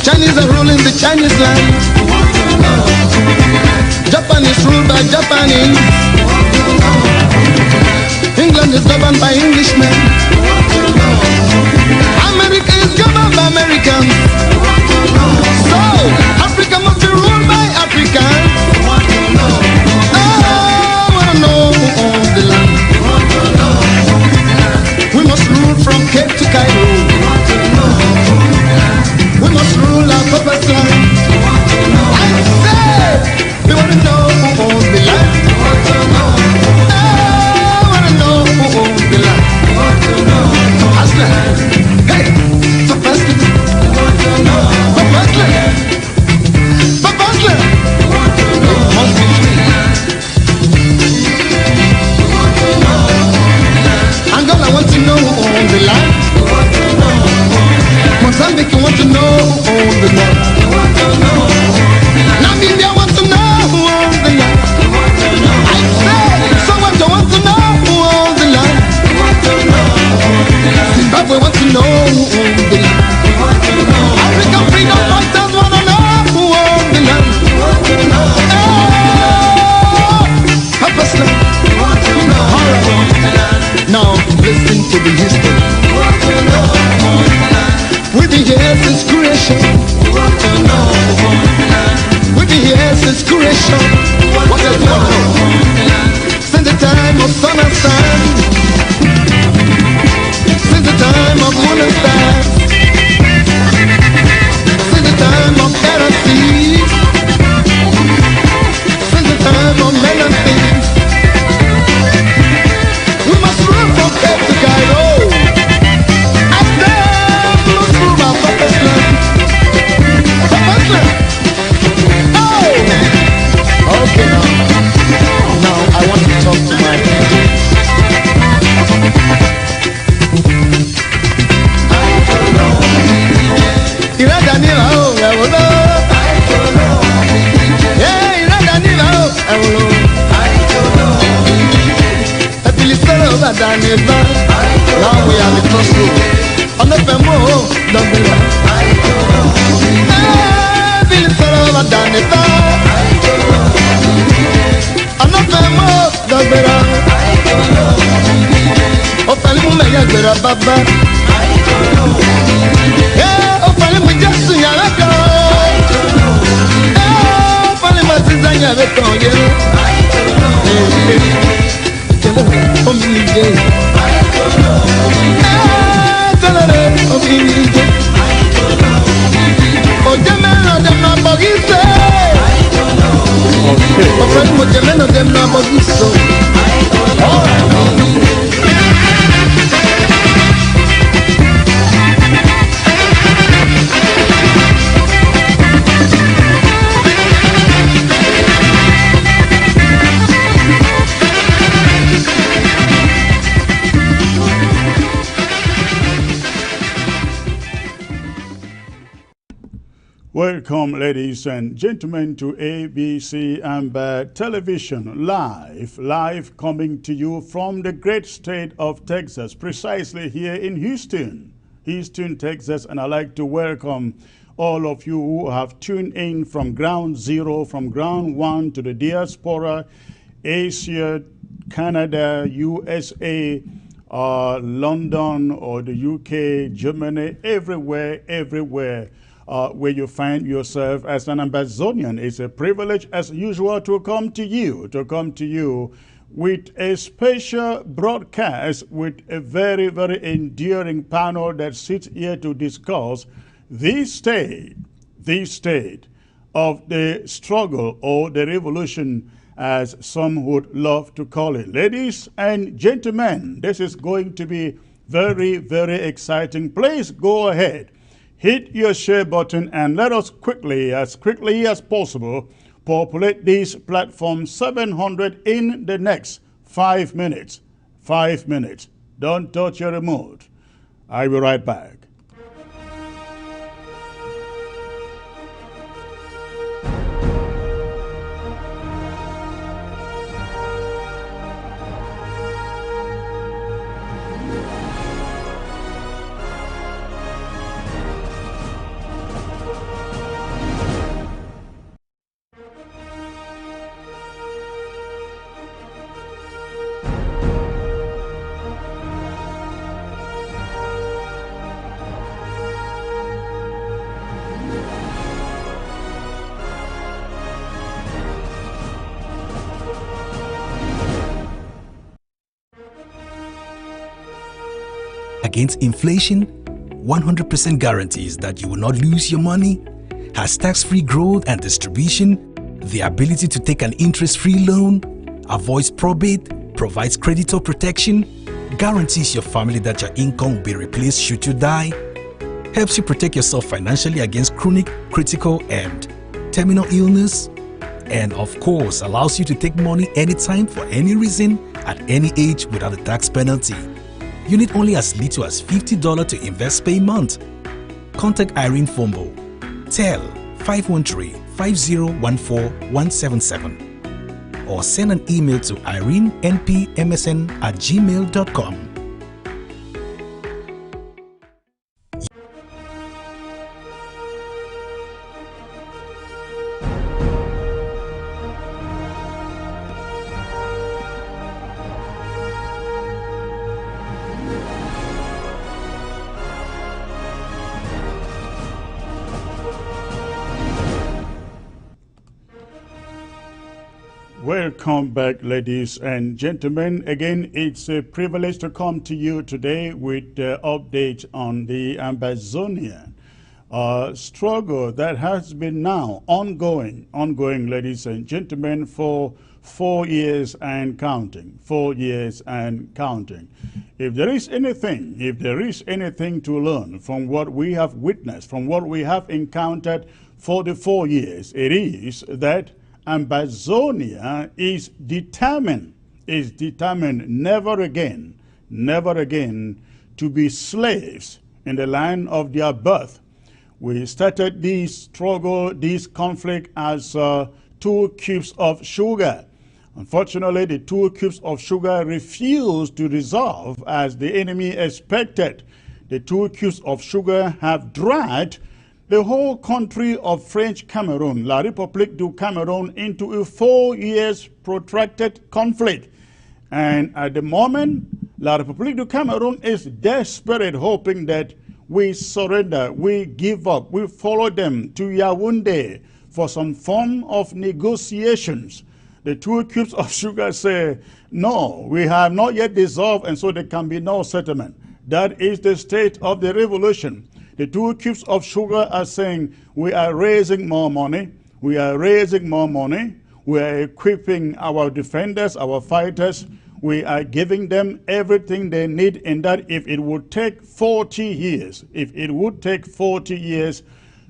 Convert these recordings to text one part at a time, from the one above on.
Chinese are ruling the Chinese land. Japan is ruled by Japanese. England is governed by Englishmen. America is governed by Americans. So Africa must be ruled by Africans. I wanna know the land. We must rule from Cape to Cairo. Paulo. I feel it's all over than ever. Now we are the crossroads. On the femo, don't be lost. I feel it's all over than ever. On the femo, don't be lost. Oh, fali mu meya gbera baba. Oh, fali mu jasu nyara kan. Oh, fali mu tiza nyara kan ye. Oh, mi je. Tolere, oh mi je. Oh, jamena dem na bogise. Oh, fali mu jamena dem na bogiso. Welcome, ladies and gentlemen, to ABC Amber Television, live coming to you from the great state of Texas, precisely here in Houston, Texas. And I'd like to welcome all of you who have tuned in from ground zero, from ground one to the diaspora, Asia, Canada, USA, London, or the UK, Germany, everywhere. Where you find yourself as an Ambazonian. It's a privilege, as usual, to come to you with a special broadcast with a very, very enduring panel that sits here to discuss this state of the struggle or the revolution, as some would love to call it. Ladies and gentlemen, this is going to be very, very exciting. Please go ahead. Hit your share button and let us quickly as possible, populate this platform 700 in the next 5 minutes. 5 minutes. Don't touch your remote. I'll be right back. Against inflation, 100% guarantees that you will not lose your money, has tax-free growth and distribution, the ability to take an interest-free loan, avoids probate, provides creditor protection, guarantees your family that your income will be replaced should you die, helps you protect yourself financially against chronic, critical, and terminal illness, and of course allows you to take money anytime for any reason at any age without a tax penalty. You need only as little as $50 to invest per month. Contact Irene Fombo. Tel 513-5014-177 or send an email to irenenpmsn@gmail.com. Welcome back, ladies and gentlemen. Again, it's a privilege to come to you today with updates on the Ambazonian struggle that has been now ongoing, ladies and gentlemen, for 4 years and counting. 4 years and counting. If there is anything to learn from what we have witnessed, from what we have encountered for the 4 years, it is that Ambazonia is determined never again to be slaves in the land of their birth. We started this struggle, this conflict as 2 cubes of sugar. Unfortunately, the 2 cubes of sugar refused to dissolve as the enemy expected. The 2 cubes of sugar have dragged the whole country of French Cameroon, La République du Cameroon, into a 4 years protracted conflict. And at the moment, La République du Cameroon is desperate, hoping that we surrender, we give up, we follow them to Yaoundé for some form of negotiations. The 2 cubes of sugar say, no, we have not yet dissolved, and so there can be no settlement. That is the state of the revolution. The 2 cubes of sugar are saying, we are raising more money, we are raising more money, we are equipping our defenders, our fighters, we are giving them everything they need, in that if it would take 40 years,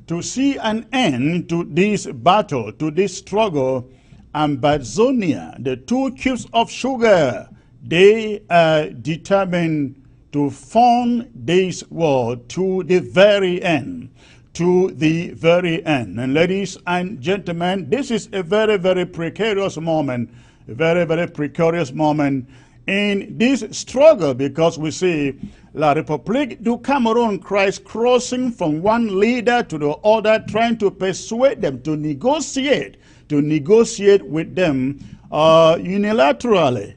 to see an end to this battle, to this struggle, Ambazonia, the 2 cubes of sugar, they are determined to fund this war to the very end. To the very end. And ladies and gentlemen, this is a very, very precarious moment, a very, very precarious moment in this struggle, because we see La République du Cameroon crossing from one leader to the other, trying to persuade them to negotiate with them unilaterally,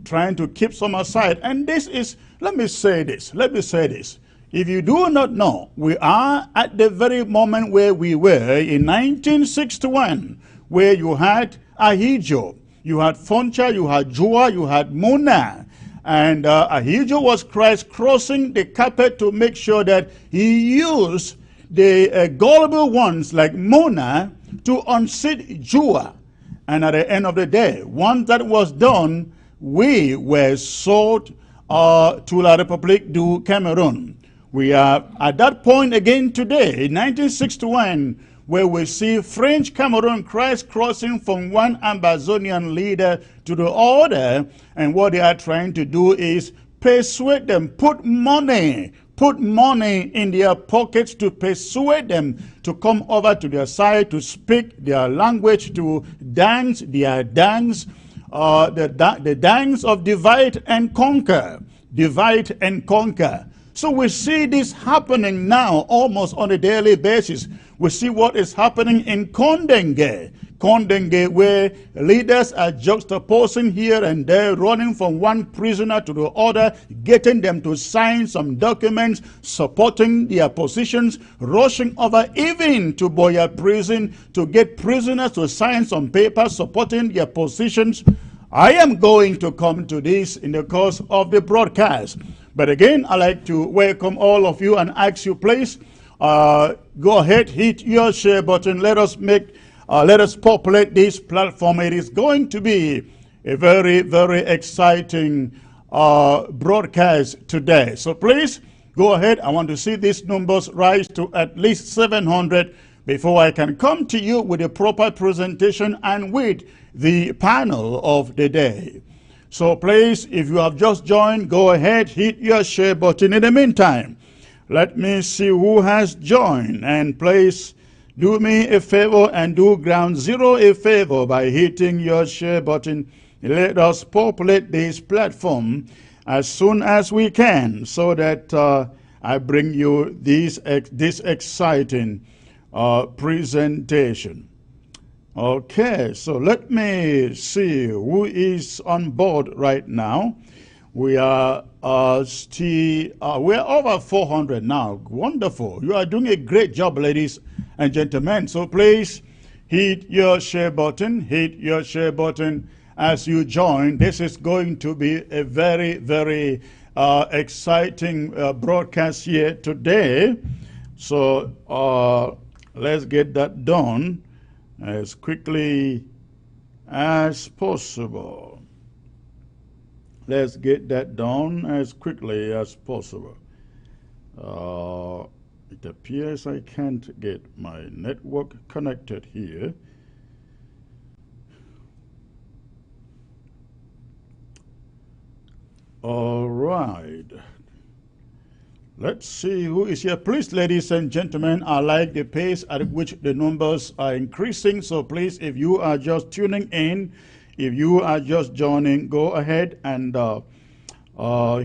trying to keep some aside. And this is, let me say this. If you do not know, we are at the very moment where we were in 1961, where you had Ahidjo, you had Foncha, you had Jua, you had Mona. And Ahidjo was crossing the carpet to make sure that he used the gullible ones like Mona to unseat Jua. And at the end of the day, once that was done, we were sold to La République du Cameroon. We are at that point again today, in 1961, where we see French Cameroon crossing from one Amazonian leader to the other, and what they are trying to do is persuade them, put money in their pockets to persuade them to come over to their side, to speak their language, to dance their dance, the dance of divide and conquer. So we see this happening now almost on a daily basis. We see what is happening in Kondenge, where leaders are juxtaposing here and there, running from one prisoner to the other, getting them to sign some documents, supporting their positions, rushing over even to Boya prison to get prisoners to sign some papers supporting their positions. I am going to come to this in the course of the broadcast. But again, I'd like to welcome all of you and ask you, please, go ahead, hit your share button. Let us populate this platform. It is going to be a very, very exciting broadcast today. So please, go ahead. I want to see these numbers rise to at least 700 before I can come to you with a proper presentation and with the panel of the day. So please, if you have just joined, go ahead, hit your share button. In the meantime, let me see who has joined. And please do me a favor and do Ground Zero a favor by hitting your share button. Let us populate this platform as soon as we can, so that I bring you this exciting presentation. Okay, so let me see who is on board right now. We are we're over 400 now. Wonderful. You are doing a great job, ladies and gentlemen. So please hit your share button. As you join. This is going to be a very, very exciting broadcast here today. So let's get that done as quickly as possible. Let's get that done as quickly as possible. It appears I can't get my network connected here. All right. Let's see who is here. Please, ladies and gentlemen, I like the pace at which the numbers are increasing. So please, if you are just tuning in, if you are just joining, go ahead and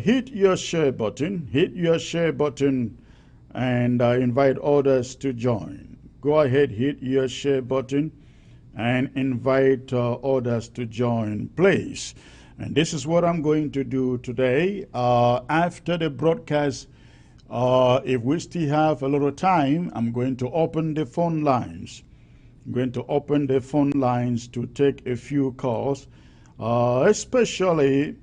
hit your share button. Hit your share button and invite others to join. Go ahead, hit your share button and invite others to join, please. And this is what I'm going to do today. After the broadcast, if we still have a little time, I'm going to open the phone lines. I'm going to open the phone lines to take a few calls, especially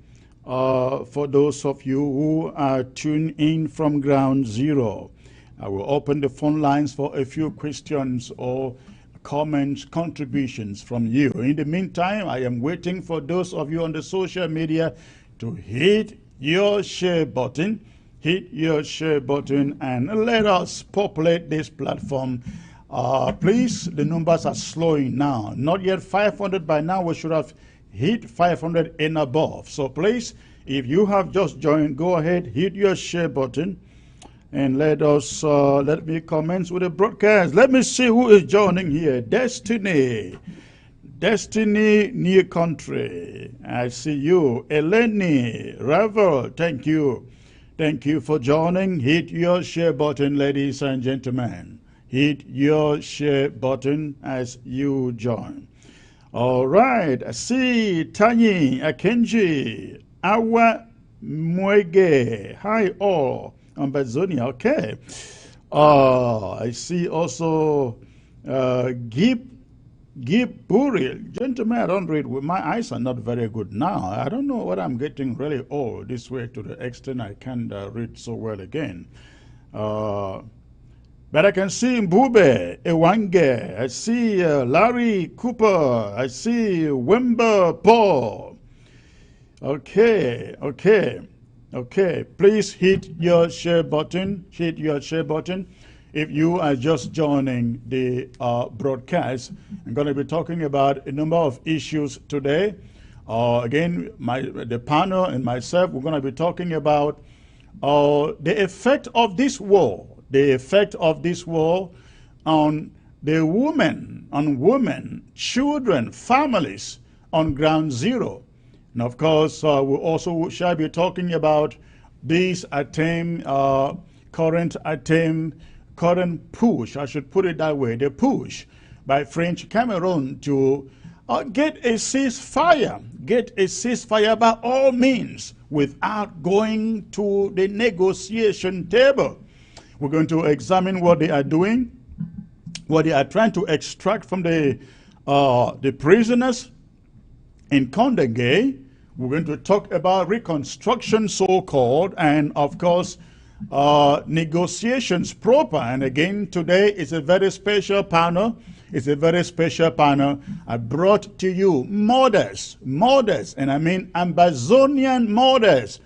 for those of you who are tuned in from ground zero. I will open the phone lines for a few questions or comments, contributions from you. In the meantime, I am waiting for those of you on the social media to hit your share button. Hit your share button and let us populate this platform. Please, the numbers are slowing now. Not yet 500 by now. We should have hit 500 and above. So please, if you have just joined, go ahead, hit your share button. And let me commence with the broadcast. Let me see who is joining here. Destiny, New Country. I see you. Eleni, Ravel, thank you. Thank you for joining. Hit your share button, ladies and gentlemen. Hit your share button as you join. All right. I see Tanyi, Akenji, Awa Mwege. Hi all. Ambazonia, okay. I see also Gib Buril. Gentlemen, I don't read. My eyes are not very good now. I don't know what I'm getting really old this way to the extent I can't read so well again. But I can see Mbube, Ewange. I see Larry Cooper. I see Wemba Paul. Okay. Please hit your share button. Hit your share button. If you are just joining the broadcast, I'm going to be talking about a number of issues today. Again, the panel and myself, we're going to be talking about the effect of this war. The effect of this war on the women, children, families on ground zero. And of course, we also shall be talking about this current push, I should put it that way, the push by French Cameroon to get a ceasefire by all means without going to the negotiation table. We're going to examine what they are doing, what they are trying to extract from the prisoners in Condé. We're going to talk about reconstruction, so-called, and of course, negotiations proper. And again, today is a very special panel. It's a very special panel. I brought to you mothers, and I mean Ambazonian mothers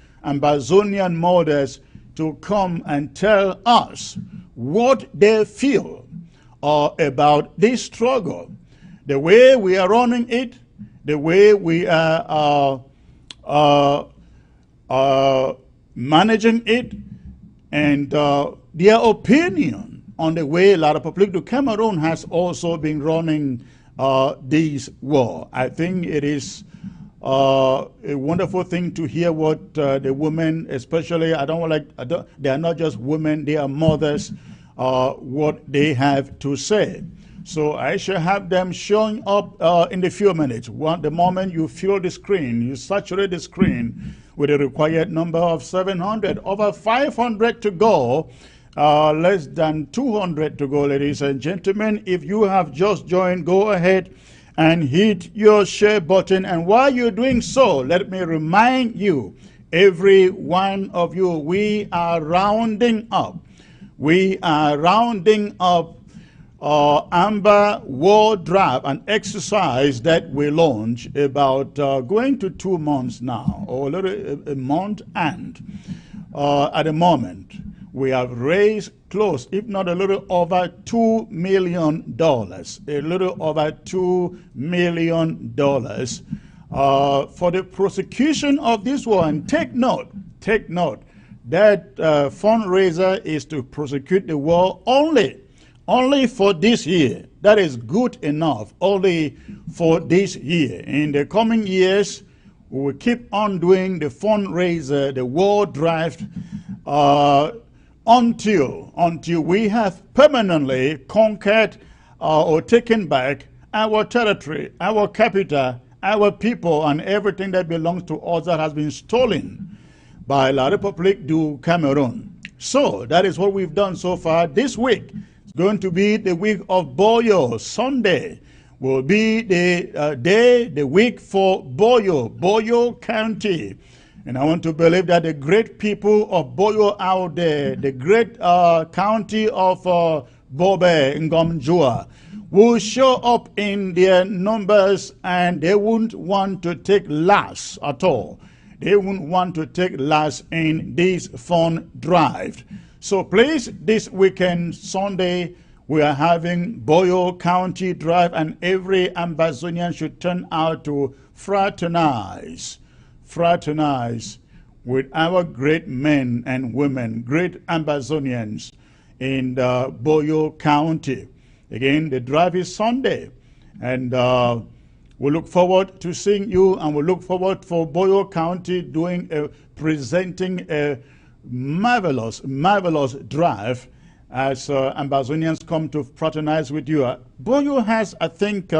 to come and tell us what they feel about this struggle, the way we are running it, the way we are managing it, and their opinion on the way La République du Cameroon has also been running this war. I think it is a wonderful thing to hear what the women, especially, they are not just women, they are mothers, what they have to say. So I shall have them showing up in a few minutes. The moment you fill the screen, you saturate the screen with a required number of 700, over 500 to go, less than 200 to go, ladies and gentlemen. If you have just joined, go ahead and hit your share button. And while you're doing so, let me remind you, every one of you, we are rounding up. We are rounding up Amber War Draft, an exercise that we launched about going to 2 months now, or a month, and at the moment we have raised close, if not a little over $2 million, a little over $2 million for the prosecution of this war. And take note, That fundraiser is to prosecute the war only for this year. That is good enough, only for this year. In the coming years, we will keep on doing the fundraiser, the war drive, until we have permanently conquered or taken back our territory, our capital, our people, and everything that belongs to us that has been stolen by La République du Cameroon. So that is what we've done so far. This week is going to be the week of Boyo. Sunday will be the week for Boyo County. And I want to believe that the great people of Boyo out there, the great county of Bobe Ngomjua, will show up in their numbers, and they won't want to take last at all. They won't want to take last in this fun drive. So please, this weekend, Sunday, we are having Boyo County Drive, and every Ambazonian should turn out to fraternize with our great men and women, great Ambazonians in Boyo County. Again, the drive is Sunday, and we look forward to seeing you, and we look forward for Boyo County presenting a marvelous drive as Ambazonians come to fraternize with you. Boyo has, I think,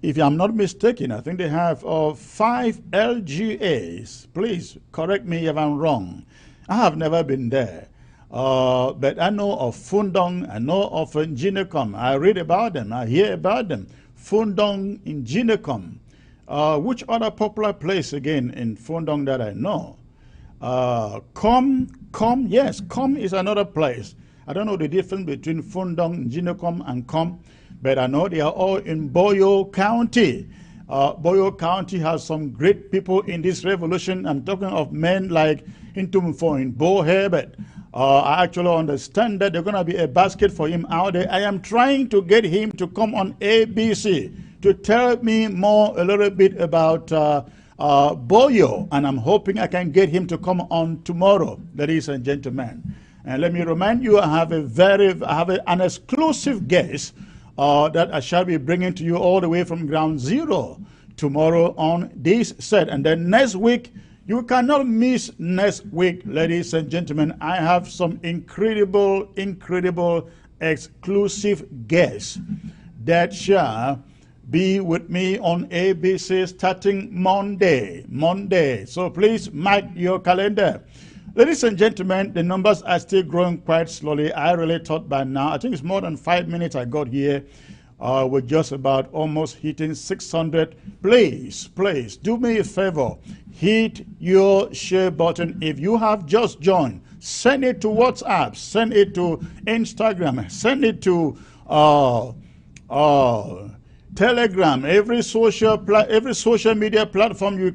if I'm not mistaken, I think they have 5 LGAs. Please correct me if I'm wrong. I have never been there. But I know of Fundong, I know of Njinekom. I read about them, I hear about them. Fundong in Njinekom. Which other popular place again in Fundong that I know? Yes, Com is another place. I don't know the difference between Fundong, Njinekom, and Com, but I know they are all in Boyo County. Boyo County has some great people in this revolution. I'm talking of men like Intumfo in Bo Herbert. I actually understand that there's going to be a basket for him out there. I am trying to get him to come on ABC to tell me a little bit about Boyo, and I'm hoping I can get him to come on tomorrow, ladies and gentlemen. And let me remind you, I have an exclusive guest that I shall be bringing to you all the way from Ground Zero tomorrow on this set. And then next week, you cannot miss next week, ladies and gentlemen. I have some incredible exclusive guests that shall be with me on ABC starting Monday. So please mark your calendar. Ladies and gentlemen, the numbers are still growing quite slowly. I really thought by now, I think it's more than 5 minutes I got here. We're just about almost hitting 600. Please, do me a favor. Hit your share button. If you have just joined, send it to WhatsApp, send it to Instagram, send it to Telegram, every social media platform you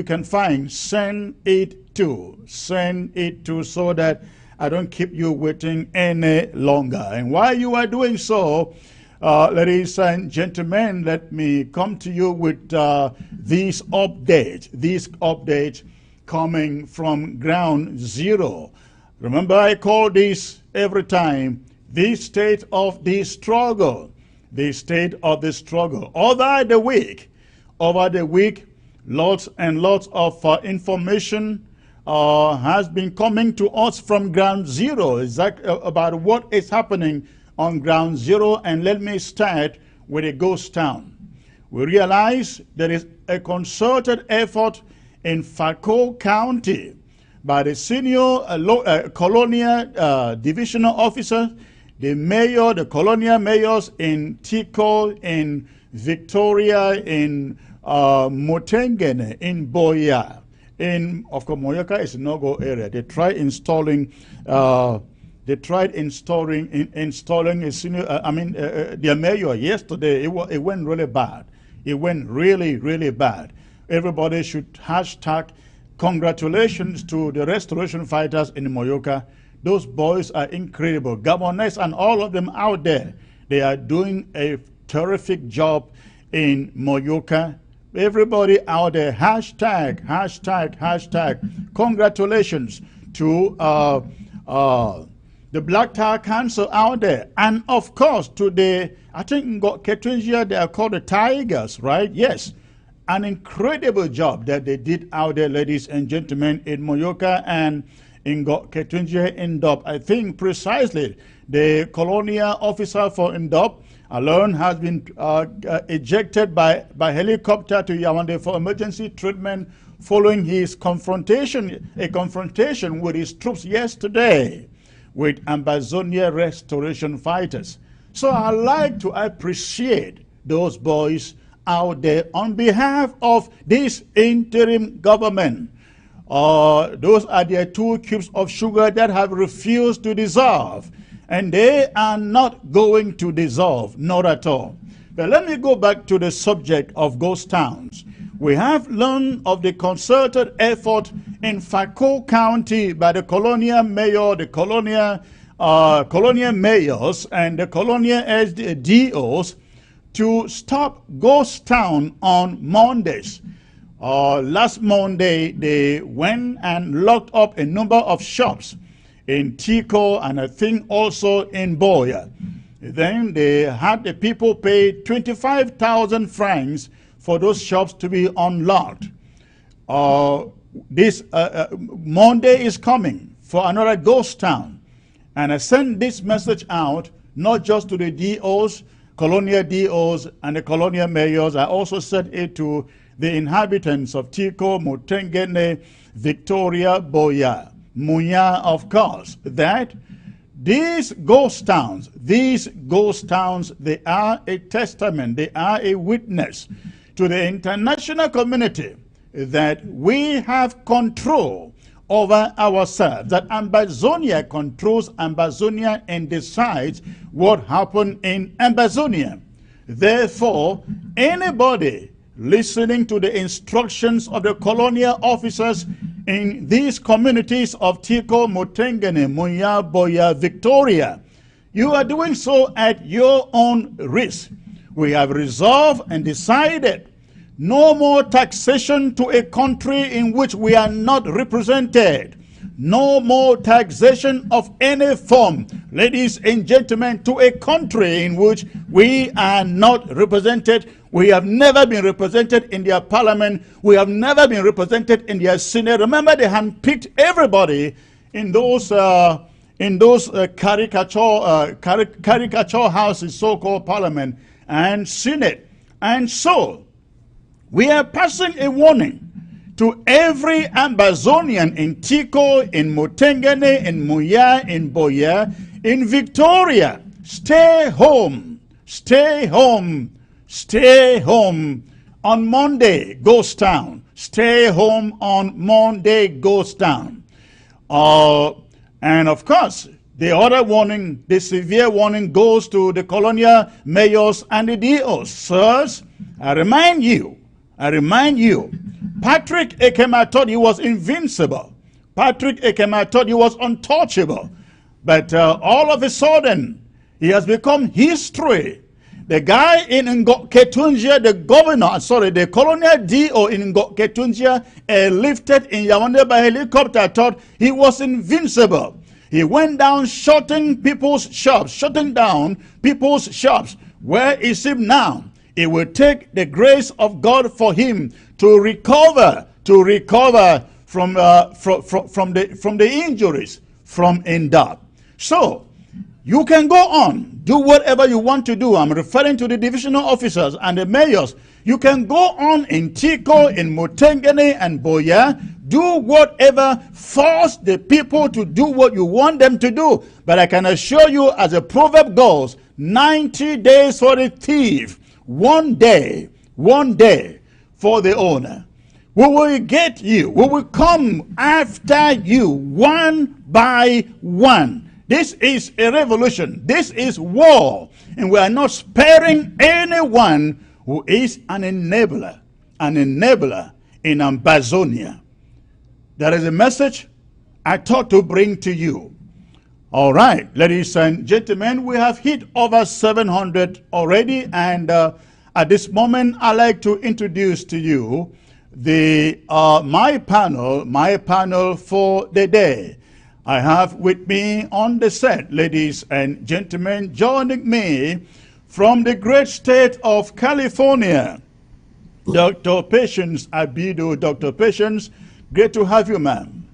can find. Send it to, so that I don't keep you waiting any longer. And while you are doing so, ladies and gentlemen, let me come to you with this update coming from Ground Zero. Remember, I call this every time the state of the struggle. The state of the struggle. Over the week, lots and lots of information has been coming to us from Ground Zero about what is happening on Ground Zero. And let me start with a ghost town. We realize there is a concerted effort in Fako County by the senior colonial divisional officer, the mayor, the colonial mayors in Tico, in Victoria, in Motengene, in Boya. Of course, Moyoka is a no-go area. They tried installing a senior, their mayor yesterday. It went really bad. It went really bad. Everybody should hashtag congratulations to the restoration fighters in Moyoka. Those boys are incredible. Gabonese and all of them out there, they are doing a terrific job in Moyoka. Everybody out there, hashtag congratulations to the black tar council out there. And of course, today, I think in Ketunjia, they are called the Tigers, right? Yes. An incredible job that they did out there, ladies and gentlemen, in Moyoka and in Ketunjia Indop. I think precisely the colonial officer for Indop alone has been ejected by helicopter to Yaoundé for emergency treatment following his confrontation with his troops yesterday with Ambazonia restoration fighters. So I like to appreciate those boys out there on behalf of this interim government. Those are their 2 cubes of sugar that have refused to dissolve. And they are not going to dissolve, not at all. But let me go back to the subject of ghost towns. We have learned of the concerted effort in Fako County by the colonial mayor, the colonial mayors, and the colonial SDOs to stop ghost town on Mondays. Last Monday, they went and locked up a number of shops in Tico and I think also in Boya. Then they had the people pay 25,000 francs for those shops to be unlocked. This Monday is coming for another ghost town. And I sent this message out, not just to the DOs, colonial DOs, and the colonial mayors. I also sent it to the inhabitants of Tico, Mutengene, Victoria, Boya, Munya, of course, that these ghost towns, they are a testament, they are a witness to the international community that we have control over ourselves, that Ambazonia controls Ambazonia and decides what happened in Ambazonia. Therefore, anybody listening to the instructions of the colonial officers in these communities of Tico, Mutengene, Munya, Boya, Victoria, you are doing so at your own risk. We have resolved and decided no more taxation to a country in which we are not represented. No more taxation of any form, ladies and gentlemen, to a country in which we are not represented. We have never been represented in their parliament. We have never been represented in their senate. Remember, they handpicked everybody in those caricature houses, so-called parliament and senate. And so, we are passing a warning to every Ambazonian in Tico, in Mutengene, in Muya, in Boya, in Victoria. Stay home. Stay home. Stay home. On Monday, ghost town. Stay home on Monday, ghost town. And of course, the other warning, the severe warning, goes to the colonial mayors and the DOs. Sirs, I remind you, Patrick Ekema thought he was invincible. Patrick Ekema thought he was untouchable. But all of a sudden, he has become history. The guy in Ketunjia, the colonial DO in Ketunjia, lifted in Yaoundé by helicopter, thought he was invincible. He went down shutting people's shops, shutting down people's shops. Where is he now? It will take the grace of God for him to recover from the injuries from Indab. So you can go on, do whatever you want to do. I'm referring to the divisional officers and the mayors. You can go on in Tico, in Mutengene and Boya, do whatever, force the people to do what you want them to do. But I can assure you, as the proverb goes, 90 days for the thief, one day for the owner. We will get you. We will come after you one by one. This is a revolution. This is war. And we are not sparing anyone who is an enabler in Ambazonia. That is a message I thought to bring to you. All right, ladies and gentlemen, we have hit over 700 already, and at this moment, I'd like to introduce to you the my panel for the day. I have with me on the set, ladies and gentlemen, joining me from the great state of California, Dr. Patience Abido. Dr. Patience, great to have you, ma'am.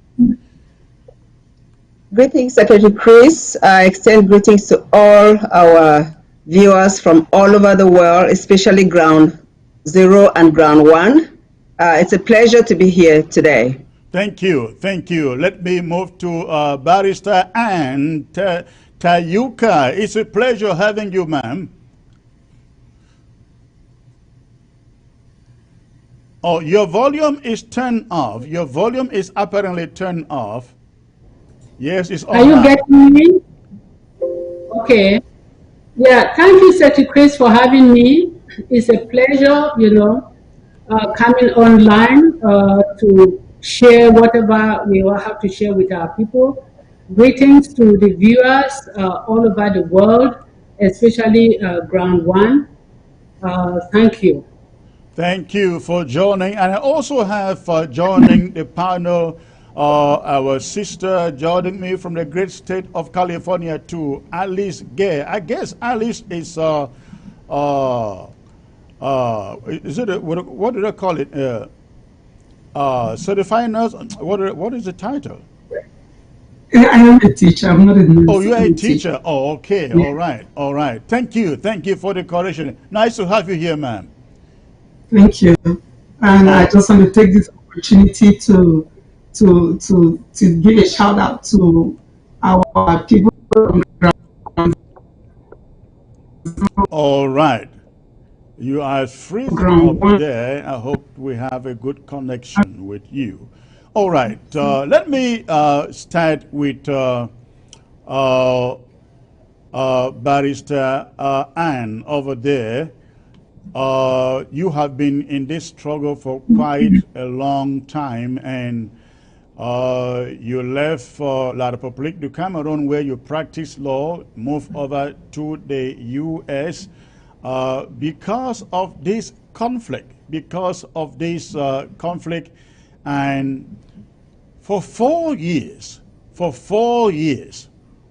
Greetings, Secretary Chris. I extend greetings to all our viewers from all over the world, especially Ground Zero and Ground One. It's a pleasure to be here today. Thank you. Thank you. Let me move to Barrister Ann Tayuka. It's a pleasure having you, ma'am. Oh, your volume is turned off. Your volume is apparently turned off. Yes, it's on. Are you getting me? Okay. Yeah, thank you, Secretary Chris, for having me. It's a pleasure, coming online to share whatever we will have to share with our people. Greetings to the viewers all over the world, especially Ground One. Thank you. Thank you for joining. And I also have joining the panel our sister joining me from the great state of California too, Alice Gay. I guess Alice is it what did I call it? Certifying nurse. What is the title? I am a teacher. I'm not a nurse. Oh, you are a teacher. Oh, okay. Yeah. All right. Thank you for the correction. Nice to have you here, ma'am. Thank you. And I just want to take this opportunity to give a shout out to our people from Ground. All right. You are free over there. I hope we have a good connection with you. All right. Let me start with Barrister Ann over there. You have been in this struggle for quite a long time, and you left for La République du Cameroun, where you practice law, moved over to the U.S. Because of this conflict, and for 4 years,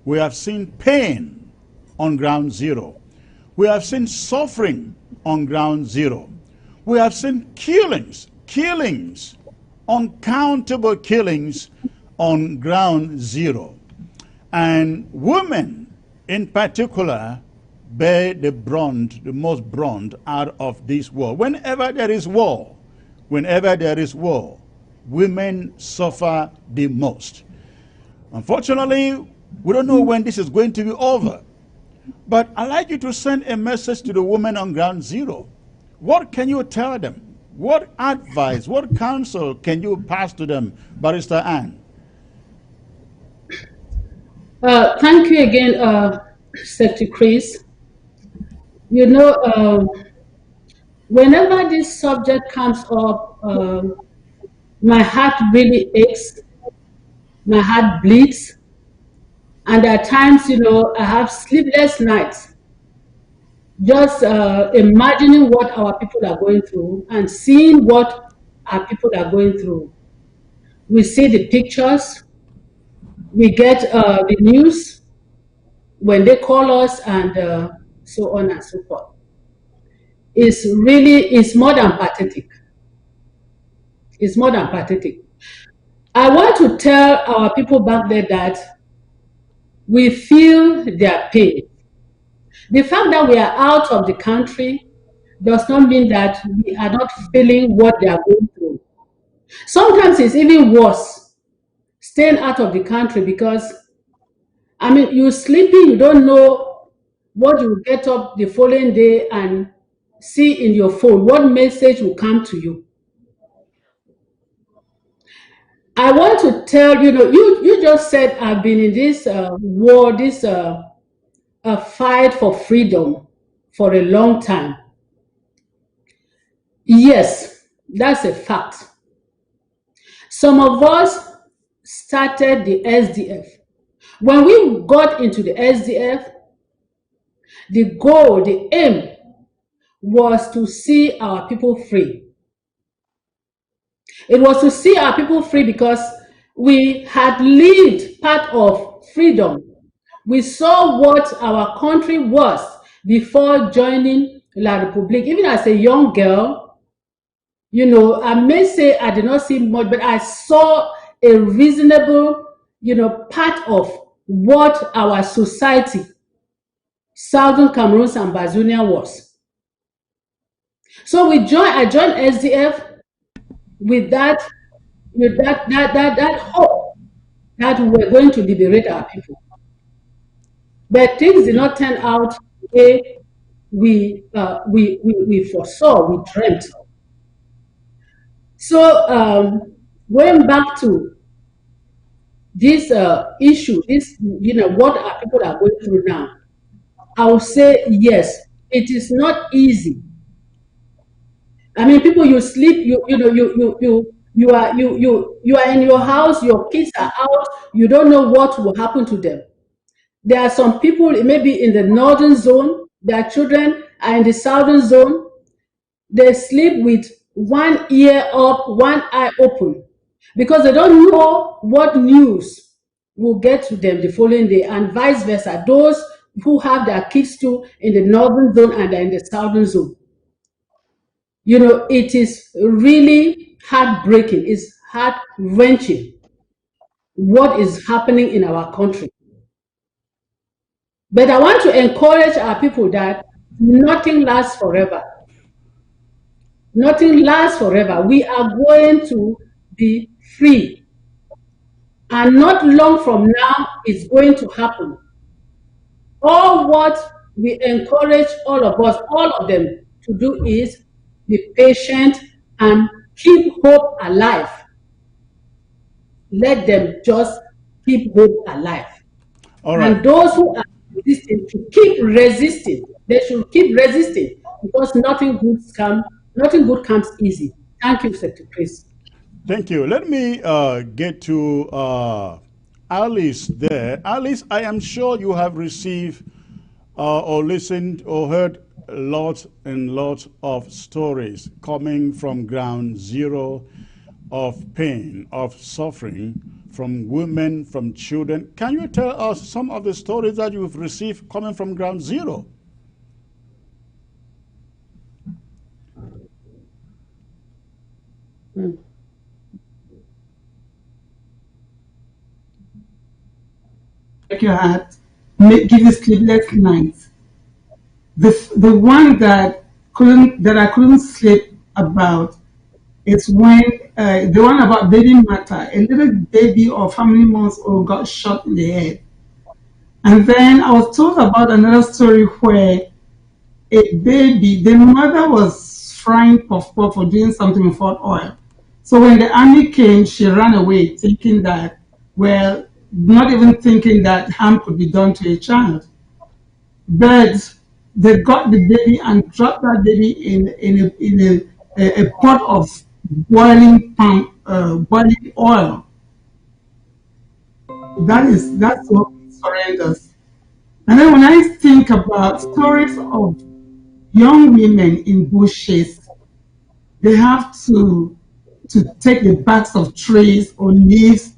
we have seen pain on Ground Zero. We have seen suffering on Ground Zero. We have seen killings, uncountable killings on Ground Zero. And women in particular bear the most brunt out of this war. Whenever there is war, women suffer the most. Unfortunately, we don't know when this is going to be over. But I'd like you to send a message to the women on Ground Zero. What can you tell them? What advice, what counsel can you pass to them, Barrister Ann? Thank you again, Secretary Chris. Whenever this subject comes up, my heart really aches, my heart bleeds, and at times, I have sleepless nights, just imagining what our people are going through and seeing what our people are going through. We see the pictures, we get the news when they call us, and so on and so forth. It's more than pathetic. It's more than pathetic. I want to tell our people back there that we feel their pain. The fact that we are out of the country does not mean that we are not feeling what they are going through. Sometimes it's even worse staying out of the country because, you're sleeping, you don't know what you will get up the following day and see in your phone, what message will come to you. I want to tell you just said I've been in this war, this fight for freedom for a long time. Yes, that's a fact. Some of us started the SDF. When we got into the SDF, the goal, the aim was to see our people free. It was to see our people free because we had lived part of freedom. We saw what our country was before joining La République. Even as a young girl, you know, I may say I did not see much, but I saw a reasonable, you know, part of what our society, Southern Cameroon and Bazunia was. So I joined SDF with that hope that we were going to liberate our people. But things did not turn out the way we foresaw, we dreamt. So going back to this issue, this, you know, what our people are going through now, I will say yes, it is not easy. I mean, people, you sleep, you are in your house, your kids are out, you don't know what will happen to them. There are some people, maybe in the northern zone, their children are in the southern zone. They sleep with one ear up, one eye open, because they don't know what news will get to them the following day, and vice versa. Those who have their kids too in the northern zone and in the southern zone. You know, it is really heartbreaking, it's heart-wrenching what is happening in our country. But I want to encourage our people that nothing lasts forever. Nothing lasts forever. We are going to be free. And not long from now, it's going to happen. All what we encourage all of us, all of them, to do is be patient and keep hope alive. Let them just keep hope alive. All right. And those who are resisting to keep resisting. They should keep resisting, because nothing good comes easy. Thank you, Secretary Chris. Thank you. Let me get to Alice there. Alice, I am sure you have received or listened or heard lots and lots of stories coming from ground zero of pain, of suffering, from women, from children. Can you tell us some of the stories that you've received coming from ground zero? Break your heart, give you sleepless nights. The one that I couldn't sleep about is when the one about baby matter. A little baby of how many months old got shot in the head. And then I was told about another story where a baby, the mother was frying puff puff or doing something with hot oil. So when the army came, she ran away, thinking that, well, not even thinking that harm could be done to a child. But they got the baby and dropped that baby in a pot of boiling oil. That's so horrendous. And then when I think about stories of young women in bushes, they have to take the backs of trees or leaves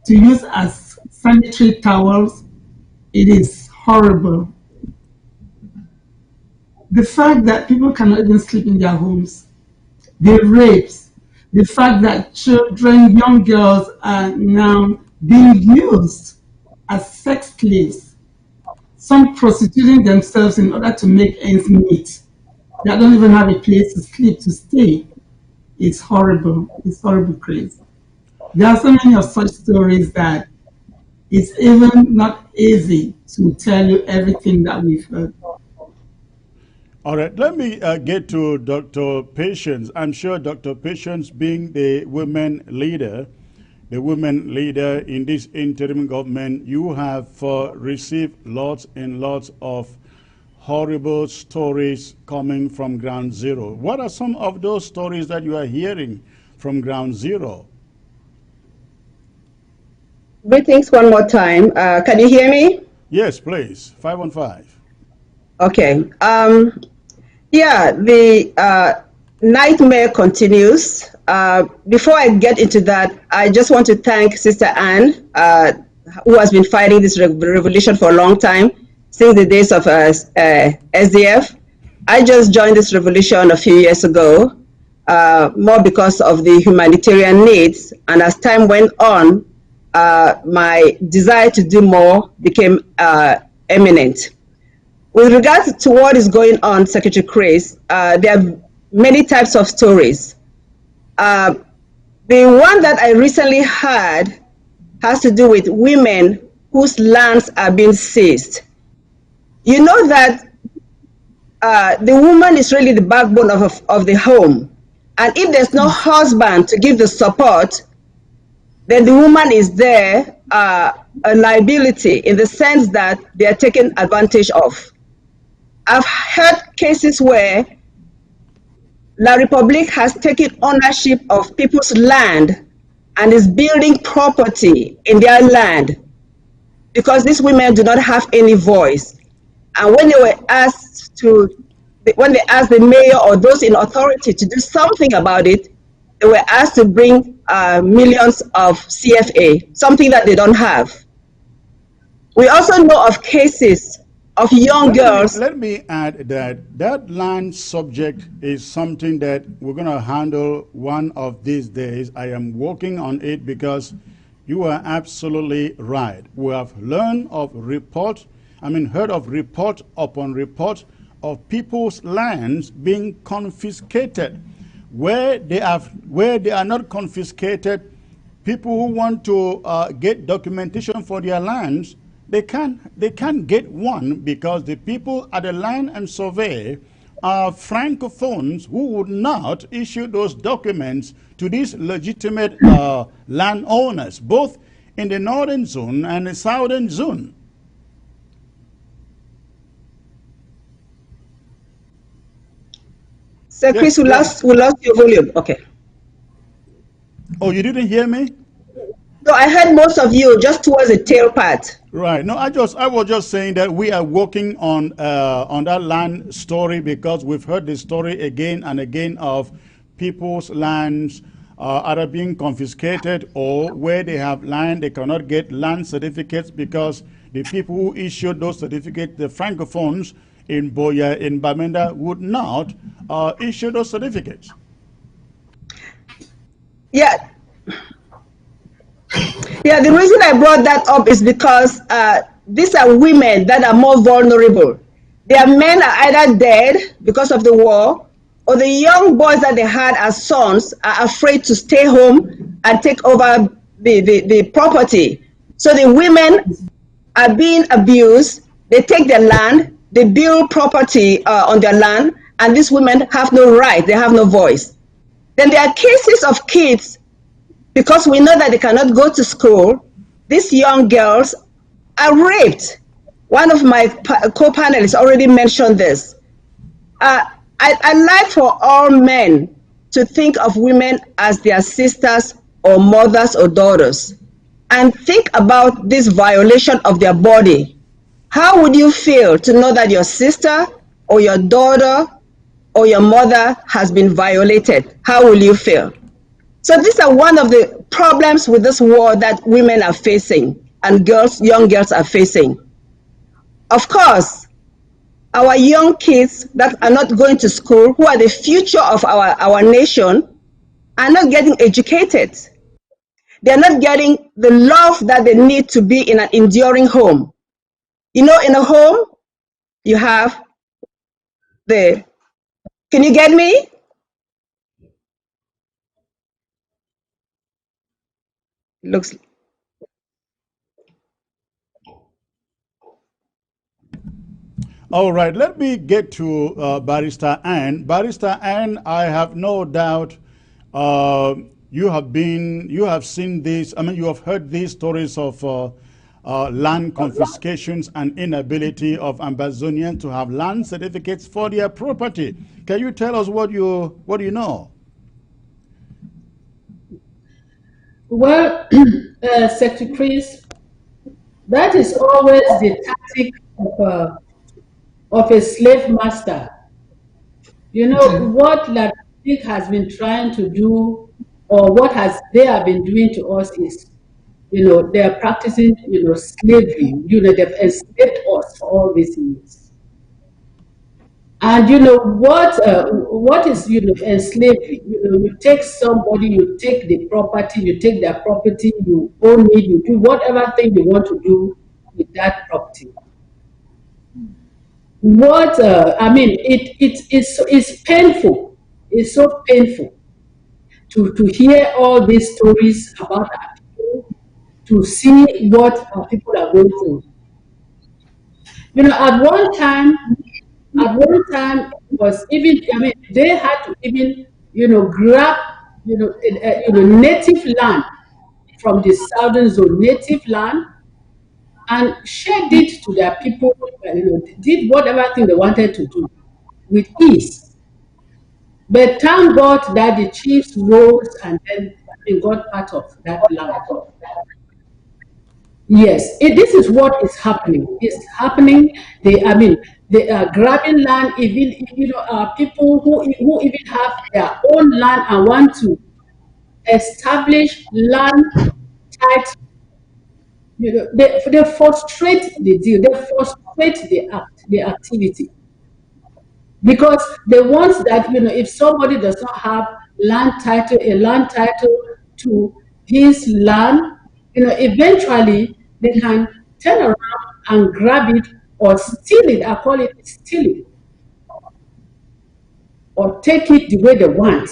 to use as sanitary towels. It is horrible. The fact that people cannot even sleep in their homes, the rapes, the fact that children, young girls are now being used as sex slaves, some prostituting themselves in order to make ends meet. They don't even have a place to sleep, to stay. It's horrible. It's horrible, Chris. There are so many of such stories that it's even not easy to tell you everything that we've heard. All right, let me get to Dr. Patience. I'm sure Dr. Patience, being the women leader in this interim government, you have received lots and lots of horrible stories coming from ground zero. What are some of those stories that you are hearing from ground zero? Greetings one more time. Can you hear me? Yes, please. 515. Okay. Yeah, the nightmare continues. Before I get into that, I just want to thank Sister Anne, who has been fighting this revolution for a long time, since the days of SDF. I just joined this revolution a few years ago, more because of the humanitarian needs. And as time went on, my desire to do more became eminent. With regards to what is going on, Secretary Chris, there are many types of stories. The one that I recently heard has to do with women whose lands are being seized. You know that the woman is really the backbone of the home. And if there's no husband to give the support, then the woman is there a liability in the sense that they are taken advantage of. I've heard cases where La Republique has taken ownership of people's land and is building property in their land because these women do not have any voice. And when they were asked when they asked the mayor or those in authority to do something about it, they were asked to bring millions of CFA, something that they don't have. We also know of cases of young girls. Let me add that land subject is something that we're going to handle one of these days. I am working on it because you are absolutely right. We have learned of heard of report upon report of people's lands being confiscated. Where they are not confiscated, people who want to get documentation for their lands, they can't get one because the people at the Land and Survey are francophones who would not issue those documents to these legitimate landowners, both in the northern zone and the southern zone. Sir Chris, we lost your volume. Okay. Oh, you didn't hear me? No, I heard most of you just towards the tail part. Right. No, I was just saying that we are working on that land story because we've heard the story again and again of people's lands either being confiscated or where they have land, they cannot get land certificates because the people who issued those certificates, the francophones in Boya, in Bamenda, would not issue those certificates. Yeah. Yeah, the reason I brought that up is because these are women that are more vulnerable. Their men are either dead because of the war, or the young boys that they had as sons are afraid to stay home and take over the property. So the women are being abused. They take their land, they build property on their land, and these women have no right, they have no voice. Then there are cases of kids, because we know that they cannot go to school, these young girls are raped. One of my co-panelists already mentioned this. I'd like for all men to think of women as their sisters or mothers or daughters, and think about this violation of their body. How would you feel to know that your sister or your daughter or your mother has been violated? How will you feel? So these are one of the problems with this war that women are facing and young girls are facing. Of course, our young kids that are not going to school, who are the future of our nation, are not getting educated. They're not getting the love that they need to be in an enduring home. You know, in a home, you have can you get me? Looks. All right, let me get to Barrister Anne. Barrister Anne, I have no doubt you have seen this, you have heard these stories of land confiscations and inability of Ambazonians to have land certificates for their property. Can you tell us what you know? Well, Secretary Chris, that is always the tactic of a slave master. You know what La think has been trying to do, or what has they have been doing to us is, they are practicing, slavery. They've enslaved us for all these years. And what is slavery? You take somebody, you take the property, you take their property, you own it, you do whatever thing you want to do with that property. It's painful. It's so painful to hear all these stories about our people, to see what our people are going through. At one time, it was even, they had to even, grab, native land from the southern zone, native land, and shared it to their people, did whatever thing they wanted to do with ease. But thank God that the chiefs rose and then they got part of that land. Yes, this is what is happening. It's happening. They are grabbing land. Even people who even have their own land and want to establish land tight. They frustrate the deal. They frustrate the activity, because they want that, if somebody does not have a land title to his land, eventually they can turn around and grab it or steal it. I call it steal it, or take it the way they want.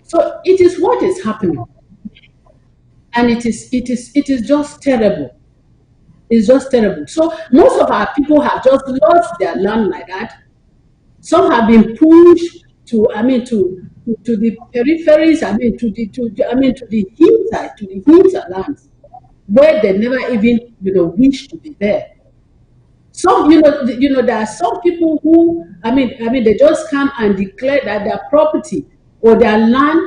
So it is what is happening, and it is just terrible. It's just terrible. So most of our people have just lost their land like that. Some have been pushed to, to the peripheries, to the hillside, to the hinterlands, where they never even, wish to be there. Some, there are some people who, they just come and declare that their property or their land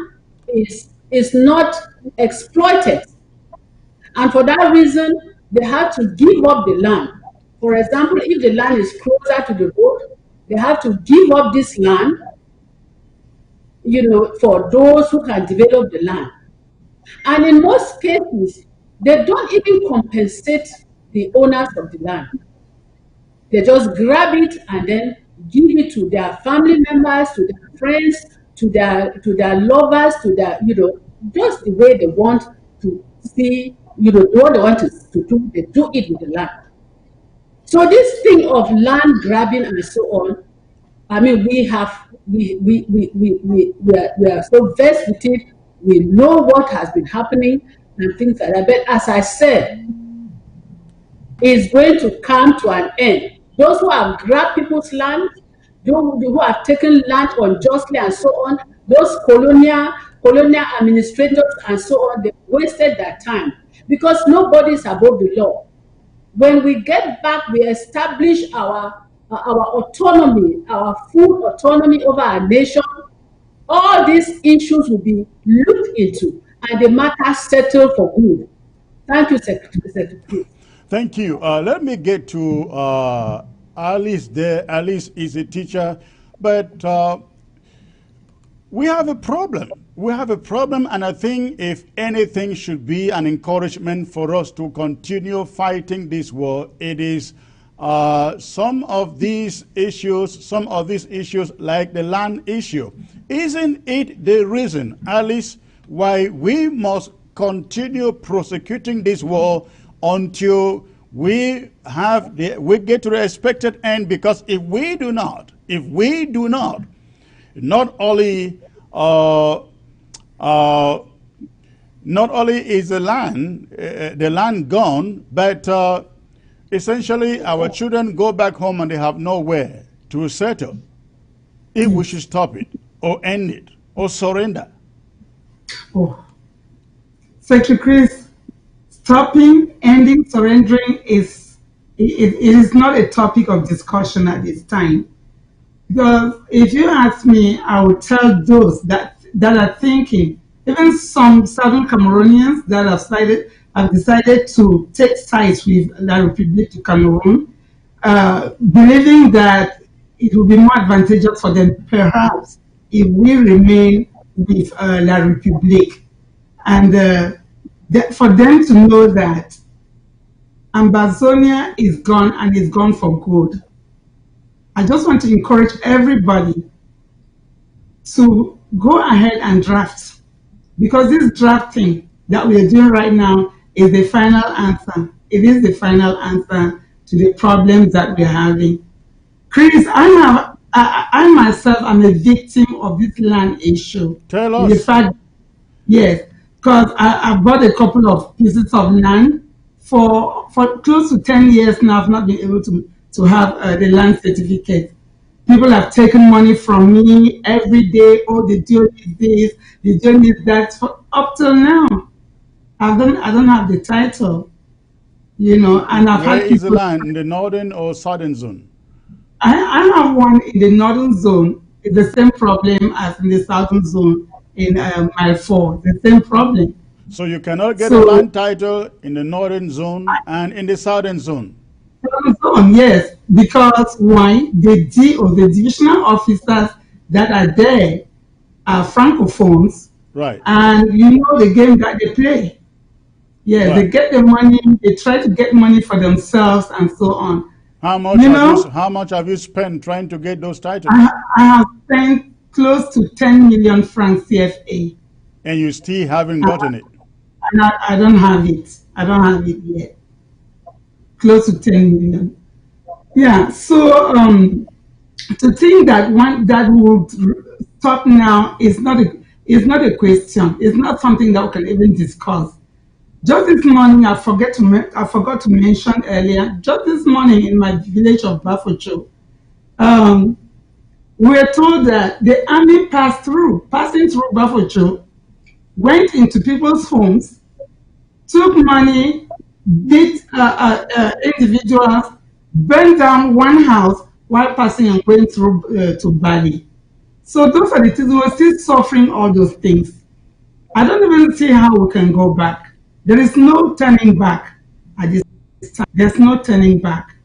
is not exploited, and for that reason, they have to give up the land. For example, if the land is closer to the road, they have to give up this land, for those who can develop the land. And in most cases, they don't even compensate the owners of the land. They just grab it and then give it to their family members, to their friends, to their lovers, to their, just the way they want to see, what they want to do, they do it with the land. So this thing of land grabbing and so on, we are so versed with it. We know what has been happening and things like that. But as I said, it's going to come to an end. Those who have grabbed people's land, those who have taken land unjustly and so on, those colonial administrators and so on, they wasted their time, because nobody is above the law. When we get back, we establish our autonomy, our full autonomy over our nation. All these issues will be looked into and the matter settled for good. Thank you, Secretary. Thank you. Let me get to Alice there. Alice is a teacher, but we have a problem. We have a problem, and I think if anything should be an encouragement for us to continue fighting this war, it is some of these issues like the land issue. Isn't it the reason, Alice, why we must continue prosecuting this war until we get to the expected end? Because if we do not, not only is the land gone, but essentially our children go back home and they have nowhere to settle. If we should stop it or end it or surrender. Oh, Secretary Chris, stopping, ending, surrendering it is not a topic of discussion at this time. Because if you ask me, I would tell those that are thinking, even some Southern Cameroonians that have decided to take sides with La République du Cameroon, believing that it will be more advantageous for them, perhaps, if we remain with La République. And for them to know that Ambazonia is gone and is gone for good. I just want to encourage everybody to go ahead and draft, because this drafting that we are doing right now is the final answer. It is the final answer to the problems that we're having. Chris, I myself am a victim of this land issue. Tell us. The fact, yes, because I bought a couple of pieces of land for close to 10 years now. I've not been able to have the land certificate. People have taken money from me every day. Oh, they do this, they do that. Up till now, I don't have the title, and I've Where had is the people. land, in the northern or southern zone? I have one in the northern zone. It's the same problem as in the southern zone in Mile 4. The same problem. So you cannot get a So, land title in the northern zone and in the southern zone. southern zone, yes, because why? The divisional officers that are there are francophones, Right. and you know the game that they play. Yeah, they Right. get the money, they try to get money for themselves and so on. How much You have know, how much have you spent trying to get those titles? I have spent close to 10 million francs CFA, And you still haven't gotten it. and I don't have it. I don't have it yet. Close to 10 million. Yeah, so to think that one that would stop now is not a question. It's not something that we can even discuss. Just this morning, I forgot to mention earlier. Just this morning, in my village of Bafocho, we were told that the army passing through Bafocho, went into people's homes, took money, beat individuals, burned down one house while passing and going through to Bali. So those are the things. We're still suffering all those things. I don't even see how we can go back. There is no turning back at this time. There's no turning back.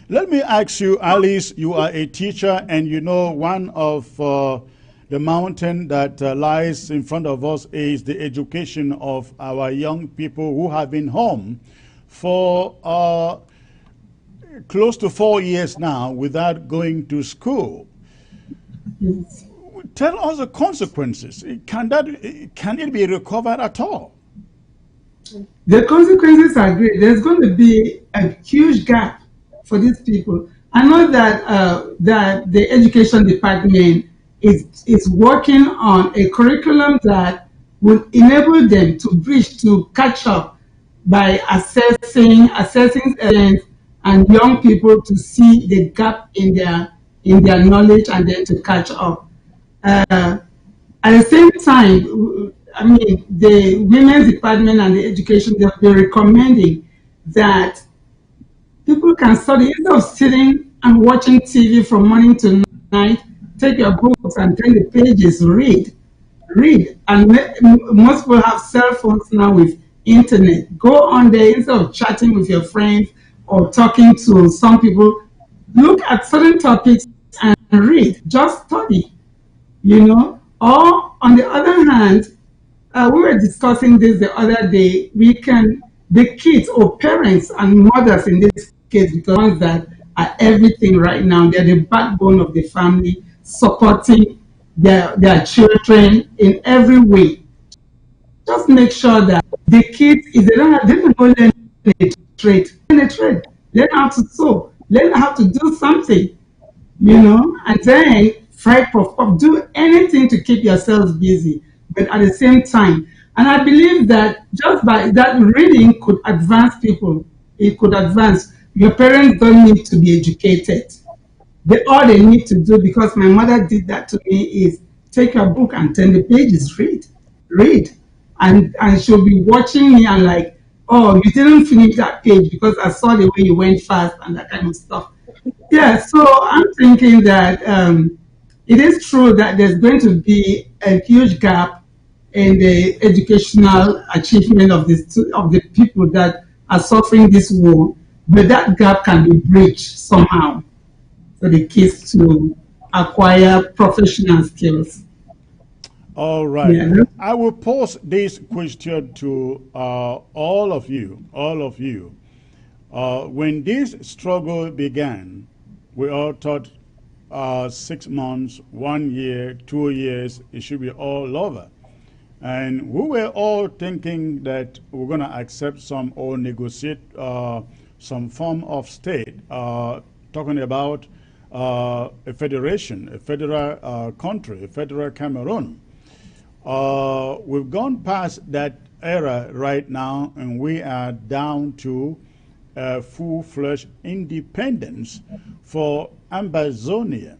Let me ask you, Alice, you are a teacher and you know one of the mountain that lies in front of us is the education of our young people who have been home for close to 4 years now without going to school. Yes. Tell us the consequences. Can it be recovered at all? The consequences are great. There's going to be a huge gap for these people. I know that the education department is working on a curriculum that will enable them to catch up by assessing students and young people to see the gap in their knowledge and then to catch up. At the same time, I mean, the women's department and the education, they're recommending that people can study instead of sitting and watching TV from morning to night. Take your books and turn the pages, read. And most people have cell phones now with internet. Go on there instead of chatting with your friends or talking to some people. Look at certain topics and read. Just study, Or on the other hand, we were discussing this the other day. The kids or parents and mothers in this case, because ones that are everything right now, they're the backbone of the family, supporting their children in every way. Just make sure that the kids, if they don't go learn a trade, learn how to sew, learn how to do something, and then fry puff, do anything to keep yourselves busy, but at the same time. And I believe that just by that reading could advance people. It could advance. Your parents don't need to be educated. All they need to do, because my mother did that to me, is take your book and turn the pages, read. And she'll be watching me and like, oh, you didn't finish that page because I saw the way you went fast and that kind of stuff. Yeah, so I'm thinking that it is true that there's going to be a huge gap in the educational achievement of the people that are suffering this war, but that gap can be bridged somehow for the kids to acquire professional skills. All right. Yeah. I will pose this question to all of you. All of you. When this struggle began, we all thought 6 months, 1 year, 2 years, it should be all over. And we were all thinking that we're going to accept some or negotiate some form of state, talking about a federation, a federal country, a federal Cameroon. We've gone past that era right now, and we are down to full-fledged independence for Ambazonia.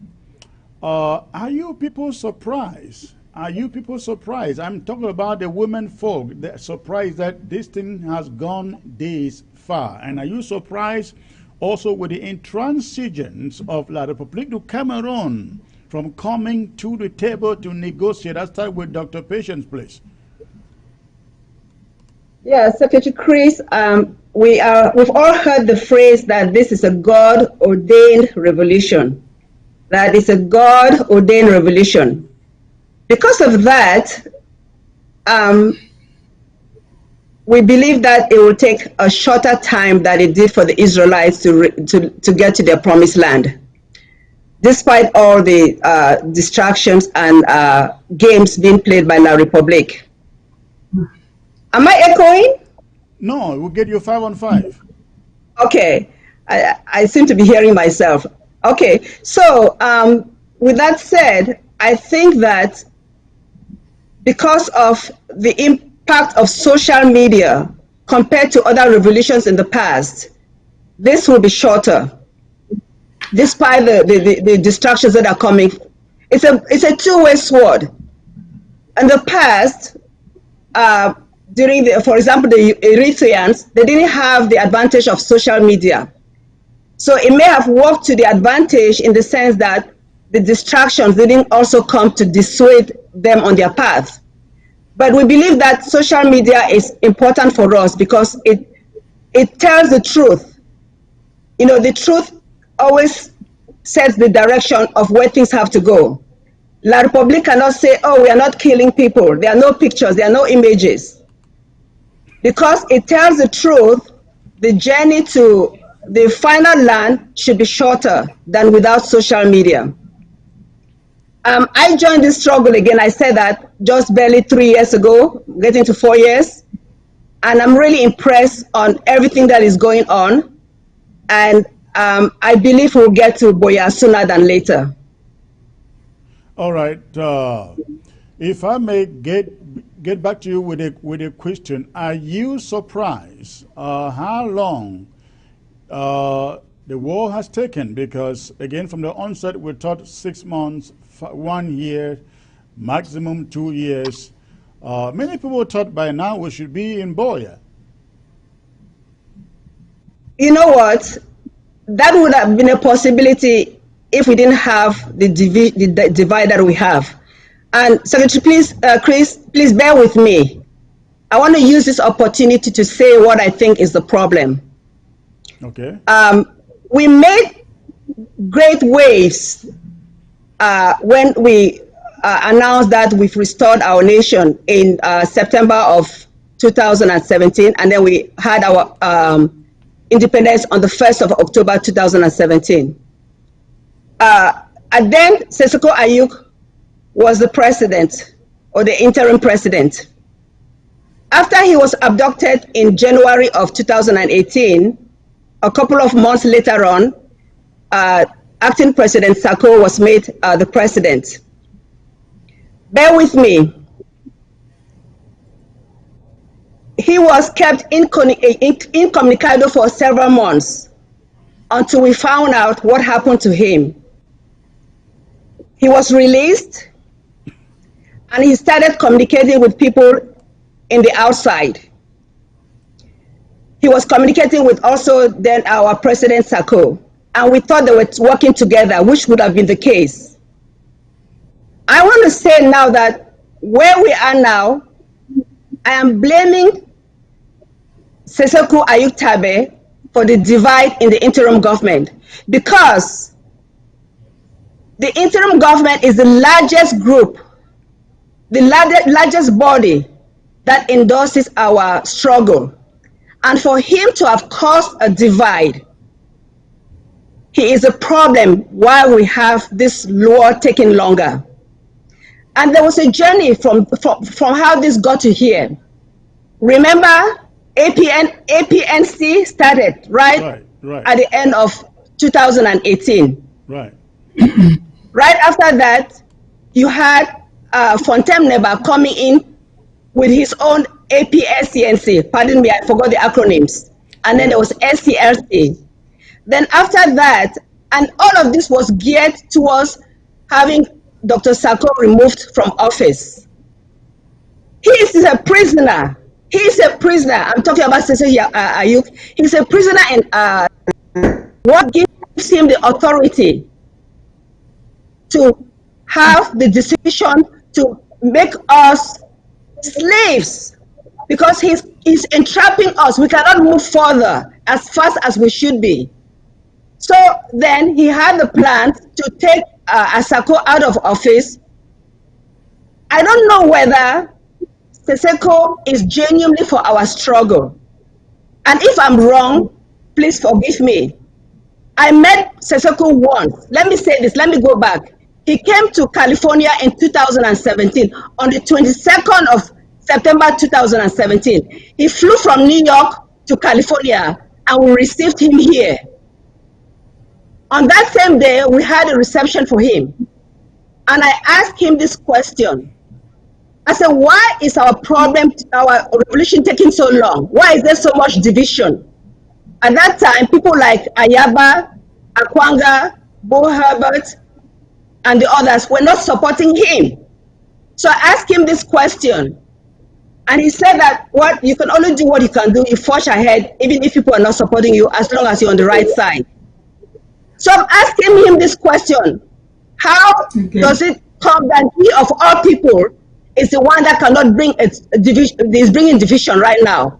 Are you people surprised? Are you people surprised? I'm talking about the women folk. They're surprised that this thing has gone this far. And are you surprised also with the intransigence of La République du Cameroon from coming to the table to negotiate? I'll start with Dr. Patience, please. Yeah, Secretary Chris, we've all heard the phrase that this is a God-ordained revolution. That is a God-ordained revolution. Because of that, we believe that it will take a shorter time than it did for the Israelites to get to their promised land, despite all the distractions and games being played by La République. Am I echoing? No, we'll get you 5 on 5. Okay, I seem to be hearing myself. Okay, so with that said, I think that because of the impact of social media compared to other revolutions in the past, this will be shorter, despite the distractions that are coming. It's a two-way sword. In the past, for example, the Eritreans, they didn't have the advantage of social media. So it may have worked to the advantage in the sense that the distractions didn't also come to dissuade them on their path. But we believe that social media is important for us because it tells the truth. You know, the truth always sets the direction of where things have to go. La République cannot say, oh, we are not killing people. There are no pictures, there are no images. Because it tells the truth, the journey to the final land should be shorter than without social media. I joined this struggle again, I said that just barely 3 years ago, getting to 4 years. And I'm really impressed on everything that is going on. And I believe we'll get to Boya sooner than later. All right. If I may get back to you with a question, are you surprised how long the war has taken? Because again, from the onset, we thought 6 months, 1 year, maximum 2 years. Many people thought by now we should be in Boya. You know what? That would have been a possibility if we didn't have the divide that we have. And Secretary, please, Chris, please bear with me. I want to use this opportunity to say what I think is the problem. Okay. We made great waves when we announced that we've restored our nation in September of 2017, and then we had our independence on the 1st of October 2017. And then Seseko Ayuk was the president, or the interim president. After he was abducted in January of 2018, a couple of months later on, acting President Sako was made the president. Bear with me. He was kept incommunicado for several months until we found out what happened to him. He was released and he started communicating with people in the outside. He was communicating with also then our President Sako, and we thought they were working together, which would have been the case. I want to say now that where we are now, I am blaming Seseko Ayuk Tabe for the divide in the interim government, because the interim government is the largest group, the largest body that endorses our struggle. And for him to have caused a divide, he is a problem why we have this war taking longer. And there was a journey from how this got to here. Remember, APNC started right at the end of 2018. Right. Right after that, you had Fontem Neba coming in with his own APSCNC. Pardon me, I forgot the acronyms. And then there was SCLC. Then after that, and all of this was geared towards having Dr. Sako removed from office. He is a prisoner. He is a prisoner. I'm talking about Ceasefire Ayuk. He's a prisoner, and what gives him the authority to have the decision to make us slaves? Because he's entrapping us. We cannot move further as fast as we should be. So then he had the plan to take Asako out of office. I don't know whether Seseko is genuinely for our struggle. And if I'm wrong, please forgive me. I met Seseko once. Let me say this, let me go back. He came to California in 2017, on the 22nd of September 2017. He flew from New York to California, and we received him here. On that same day, we had a reception for him. And I asked him this question. I said, why is our problem, our revolution taking so long? Why is there so much division? At that time, people like Ayaba, Akwanga, Bo Herbert, and the others were not supporting him. So I asked him this question. And he said that you can only do what you can do. You forge ahead, even if people are not supporting you, as long as you're on the right side. So I'm asking him this question. How does it come that he, of all people, is the one that cannot bring a division, is bringing division right now?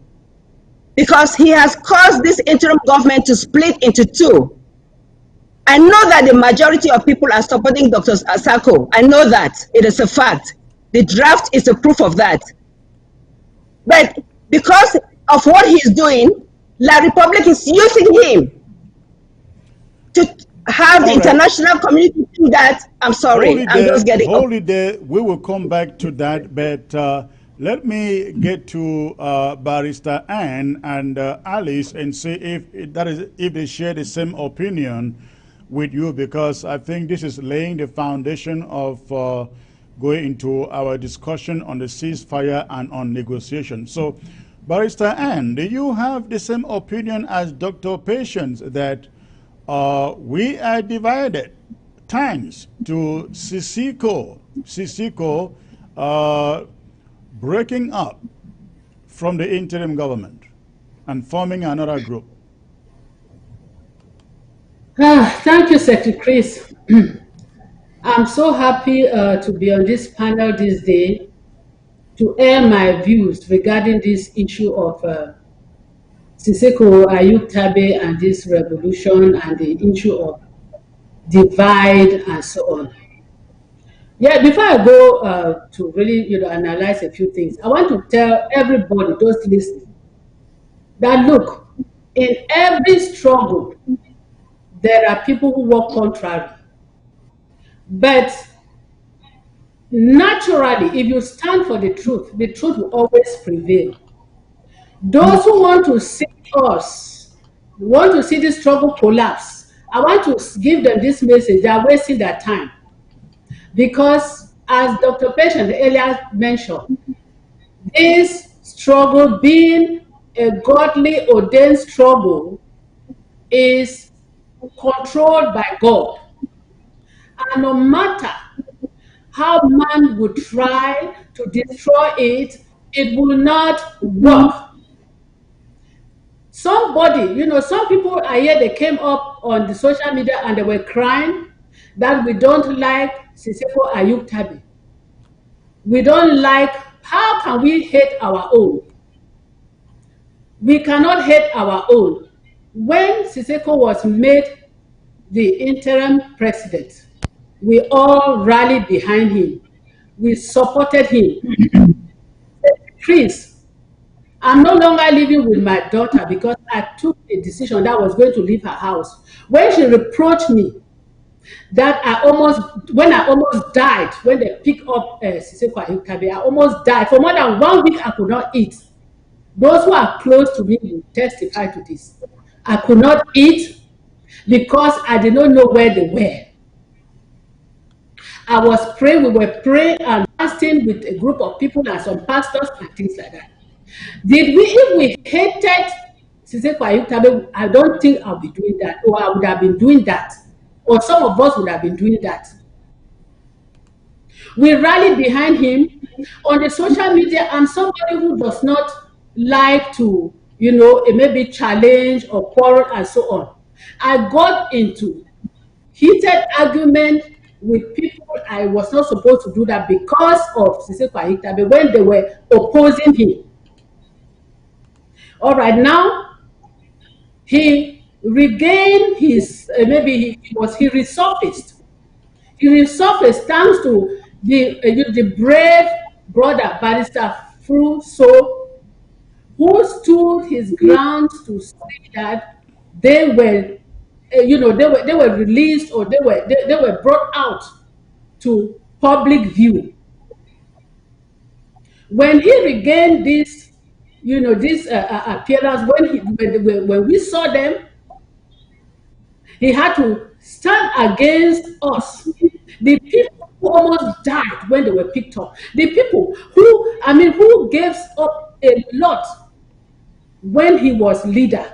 Because he has caused this interim government to split into two. I know that the majority of people are supporting Dr. Asako. I know that. It is a fact. The draft is a proof of that. But because of what he's doing, La Republic is using him to have the international community do that. I'm sorry, I'm just getting hold it there. We will come back to that, but let me get to Barrister Anne and Alice and see if they share the same opinion with you, because I think this is laying the foundation of going into our discussion on the ceasefire and on negotiation. So, Barrister Anne, do you have the same opinion as Dr. Patience that we are divided thanks to Ceasefire breaking up from the interim government and forming another group? Thank you, Secretary Chris. I'm so happy to be on this panel this day to air my views regarding this issue of Siseko Ayuk Tabe and this revolution and the issue of divide and so on. Yeah, before I go to really analyze a few things, I want to tell everybody, those listening, that look, in every struggle, there are people who work contrary. But naturally, if you stand for the truth will always prevail. Those who want to see this struggle collapse, I want to give them this message. They are wasting their time. Because, as Dr. Patient earlier mentioned, this struggle, being a godly ordained struggle, is controlled by God. And no matter how man would try to destroy it, it will not work. Somebody, some people are here, they came up on the social media and they were crying that we don't like Siseko Ayuk Tabe. We don't like, how can we hate our own? We cannot hate our own. When Siseko was made the interim president, We all rallied behind him. We supported him. Chris, I'm no longer living with my daughter because I took a decision that I was going to leave her house. When she reproached me that when I almost died, when they picked up Ceasefire, I almost died. For more than 1 week, I could not eat. Those who are close to me will testify to this. I could not eat because I did not know where they were. I was praying, we were praying and fasting with a group of people and some pastors and things like that. If we hated Ceasefire, I don't think I'll be doing that, or I would have been doing that, or some of us would have been doing that. We rallied behind him. On the social media, I'm somebody who does not like to, maybe challenge or quarrel and so on. I got into heated argument with people. I was not supposed to do that because of Ceasefire when they were opposing him. All right, now he regained his, he resurfaced. He resurfaced thanks to the brave brother, Barrister Fruso, who stood his ground to say that they were, they were released, or they were brought out to public view. When he regained this, this appearance, when we saw them, he had to stand against us. The people who almost died when they were picked up. The people who gave up a lot when he was leader.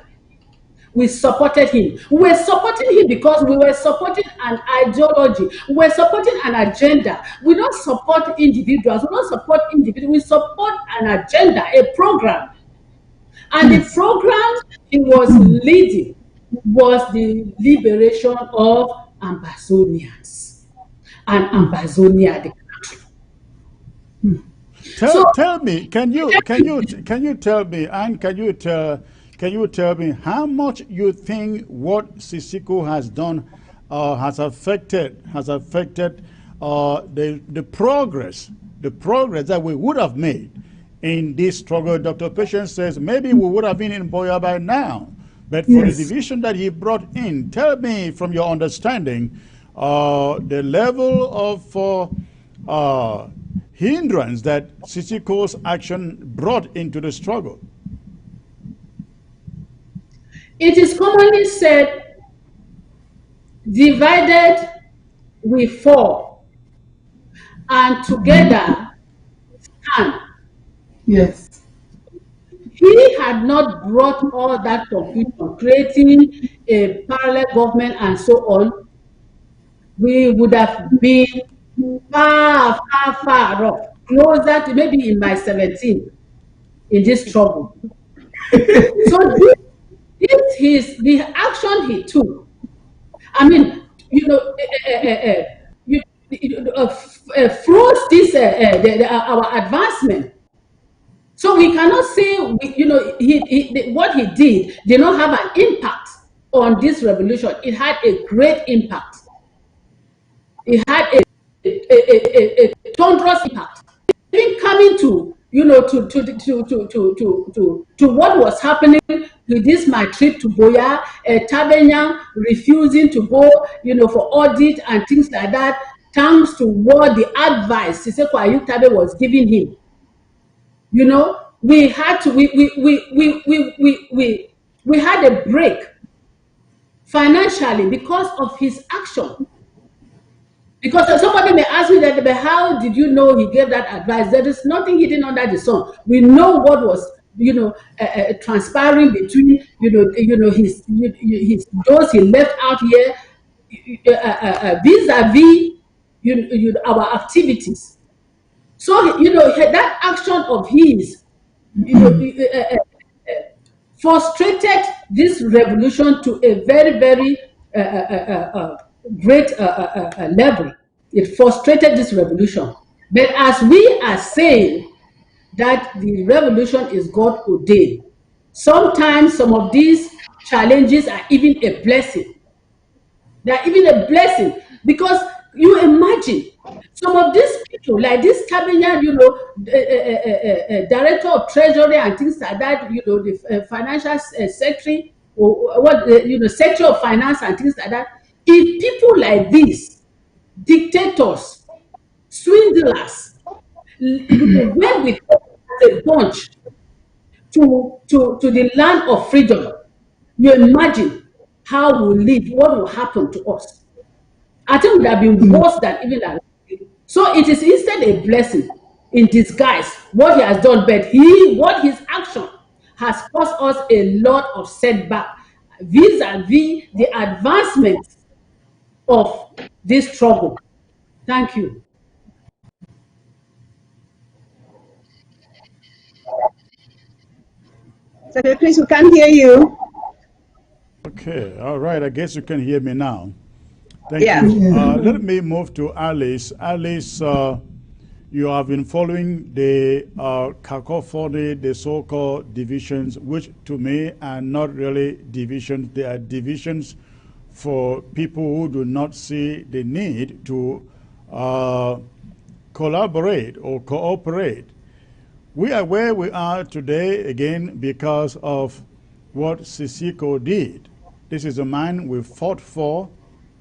We supported him. We were supporting him because we were supporting an ideology. We were supporting an agenda. We don't support individuals. We don't support individuals. We support an agenda, a program. And the program he was leading was the liberation of Ambazonians and Ambazonia, the country. Tell me, can you tell me, and can you tell me how much you think what Sisiko has done has affected the progress that we would have made in this struggle? Dr. Patience says maybe we would have been in Boya by now, but for the division that he brought in, tell me from your understanding the level of hindrance that Sisiko's action brought into the struggle. It is commonly said, divided we fall, and together stand. Yes. He had not brought all that confusion, creating a parallel government and so on, we would have been far off, closer to maybe in my 17 in this trouble. So the action he took, froze this our advancement. So we cannot say what he did not have an impact on this revolution. It had a great impact. It had a thunderous impact. Even coming to what was happening with this my trip to Boya, Tabenya refusing to go, for audit and things like that, thanks to what the advice Siseko Ayutabe was giving him. We had to we had a break financially because of his action. Because somebody may ask me that, but how did you know he gave that advice? There is nothing hidden under the sun. We know what was, transpiring between, his those he left out here, vis-a-vis, our activities. So, that action of his, frustrated this revolution to a very, very great level. It frustrated this revolution. But as we are saying that the revolution is God ordained, sometimes some of these challenges are even a blessing. They are even a blessing because You imagine some of these people, like this cabinet, director of treasury and things like that, the financial secretary, or what, secretary of finance and things like that. If people like this, dictators, swindlers, went with us as a bunch to the land of freedom, you imagine how we live, what will happen to us. I think it would have been worse than even that. So it is instead a blessing in disguise what he has done, but what his action has caused us a lot of setback vis-a-vis the advancement of this struggle. Thank you. Secretary Chris, we can't hear you. Okay, all right. I guess you can hear me now. Thank Yeah. you. Let me move to Alice. Alice, you have been following the cacophony, the so-called divisions, which to me are not really divisions. They are divisions for people who do not see the need to collaborate or cooperate. We are where we are today again because of what Sisiko did. This is a man we fought for.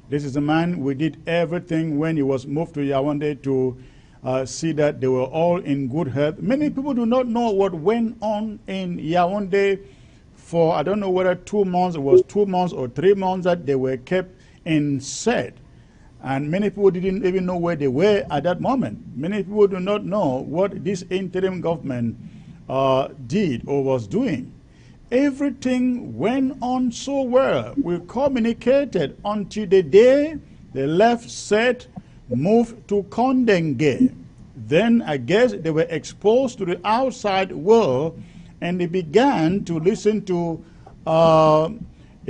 This is a man we did everything when he was moved to Yaoundé to see that they were all in good health. Many people do not know what went on in Yaoundé for, I don't know whether 2 months, it was 2 months or 3 months that they were kept in set. And many people didn't even know where they were at that moment. Many people do not know what this interim government did or was doing. Everything went on so well. We communicated until the day the left set moved to Kondenge. Then I guess they were exposed to the outside world and they began to listen to a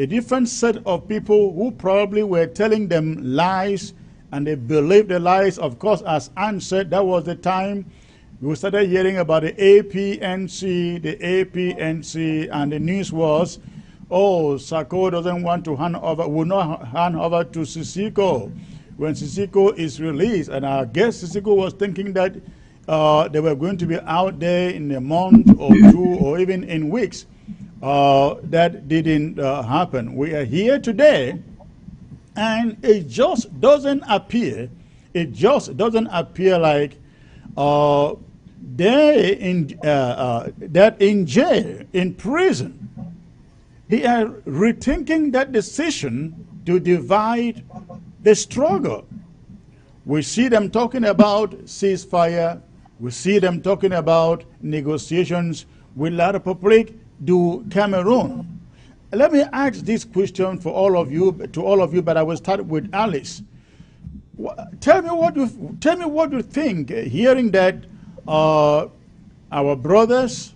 different set of people who probably were telling them lies, and they believed the lies. Of course, as Anne said, that was the time we started hearing about the APNC, and the news was, oh, Sako doesn't want to will not hand over to Sisiko when Sisiko is released. And I guess Sisiko was thinking that they were going to be out there in a month or two or even in weeks. That didn't happen. We are here today, and it just doesn't appear like they that in jail, in prison, they are rethinking that decision to divide the struggle. We see them talking about ceasefire. We see them talking about negotiations with La République du Cameroon. Let me ask this question to all of you, but I will start with Alice. Tell me what you think, hearing that our brothers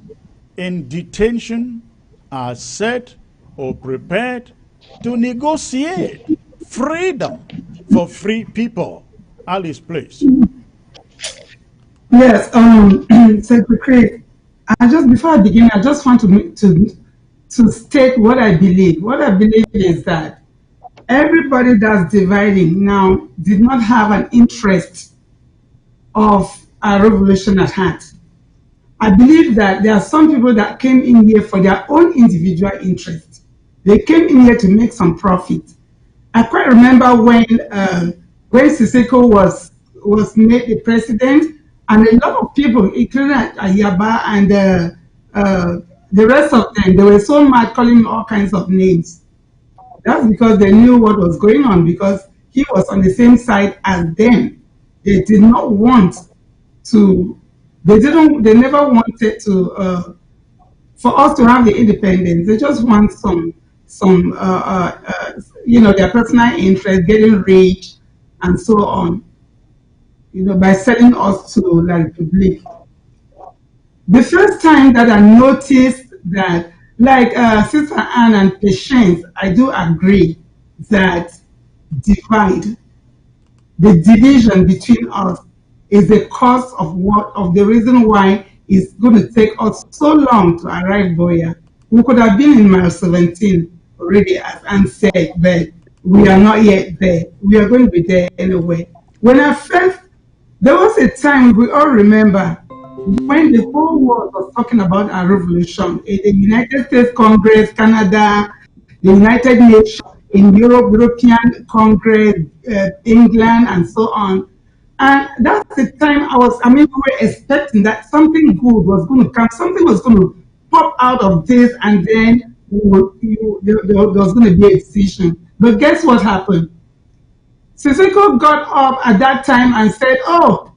in detention are set or prepared to negotiate freedom for free people. Alice, please. Yes, Secretary, before I begin, I just want to state what I believe. What I believe is that everybody that's dividing now did not have an interest of a revolution at heart. I believe that there are some people that came in here for their own individual interest. They came in here to make some profit. I quite remember when Siseko was made the president, and a lot of people, including Ayaba and the rest of them, they were so mad, calling him all kinds of names. That's because they knew what was going on, because he was on the same side as them. They did not want to, they never wanted to, for us to have the independence. They just want their personal interest, getting rich and so on, by selling us to La République. The first time that I noticed that, like Sister Anne and Patience, I do agree that the division between us is the cause of the reason why it's going to take us so long to arrive Boya. We could have been in mile 17 already, as Anne said, but we are not yet there. We are going to be there anyway. When I first, there was a time we all remember when the whole world was talking about a revolution in the United States Congress, Canada, the United Nations, in Europe, European Congress, England, and so on. And that's the time we were expecting that something good was going to come, something was going to pop out of this, and then there was going to be a decision. But guess what happened? Siseko got up at that time and said, "Oh,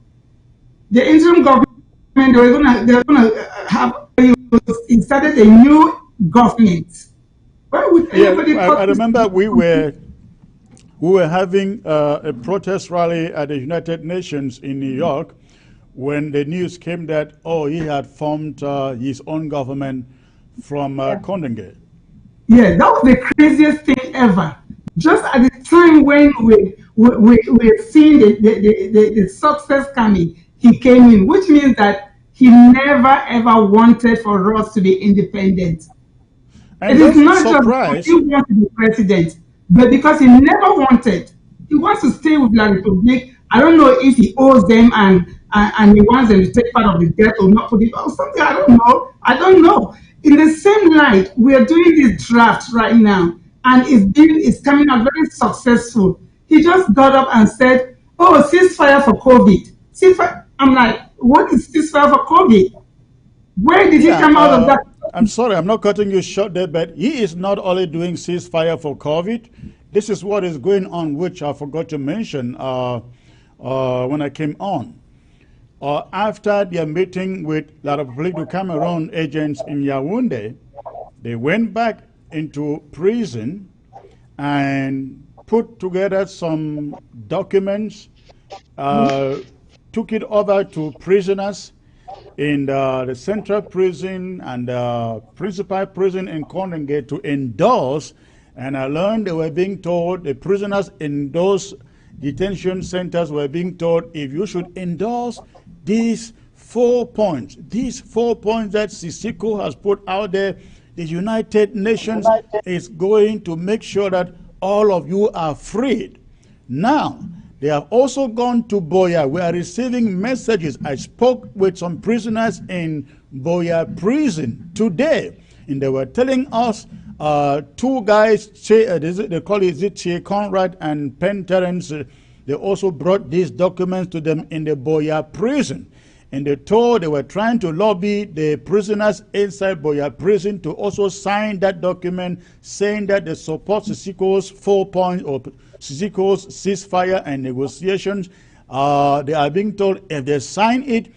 the interim government they were gonna have he started a new government." Why would Yeah, anybody I call this? remember we were having a protest rally at the United Nations in New York when the news came that, oh, he had formed his own government from Kondenge. Yeah, that was the craziest thing ever. Just at the time when we're seeing the success coming, he came in, which means that he never ever wanted for us to be independent. And It is don't be not just because he surprised. wants to be president, but because he never wanted. He wants to stay with La Republic. I don't know if he owes them and he wants them to take part of the debt or not put it or something. I don't know. I don't know. In the same light, we are doing this draft right now, and it's coming out very successful. He just got up and said, "Oh, ceasefire for COVID." Ceasefire. I'm like, what is ceasefire for COVID? Where did he Yeah, come out of that? I'm sorry, I'm not cutting you short there, but he is not only doing ceasefire for COVID. This is what is going on, which I forgot to mention when I came on. After their meeting with La République du Cameroon agents in Yaoundé, they went back into prison and put together some documents, took it over to prisoners in the central prison and the principal prison in Konenge to endorse. And I learned they were being told, the prisoners in those detention centers were being told, if you should endorse these 4 points that Sisiko has put out there, the United Nations is going to make sure that all of you are freed. Now, they have also gone to Boya. We are receiving messages. I spoke with some prisoners in Boya prison today, and they were telling us two guys, they call it Che Conrad and Penn Terrence, they also brought these documents to them in the Boya prison. And they were trying to lobby the prisoners inside Boya prison to also sign that document saying that they support Sisiko's 4 points or Sisiko's ceasefire and negotiations. They are being told if they sign it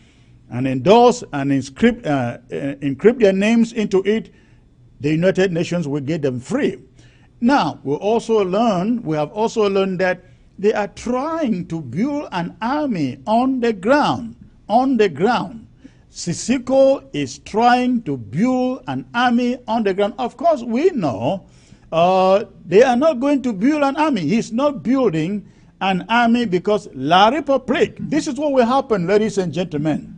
and endorse and encrypt their names into it, the United Nations will get them free. Now, we have also learned that they are trying to build an army on the ground. Sisiko is trying to build an army on the ground. Of course, we know they are not going to build an army. He's not building an army because La République, this is what will happen, ladies and gentlemen.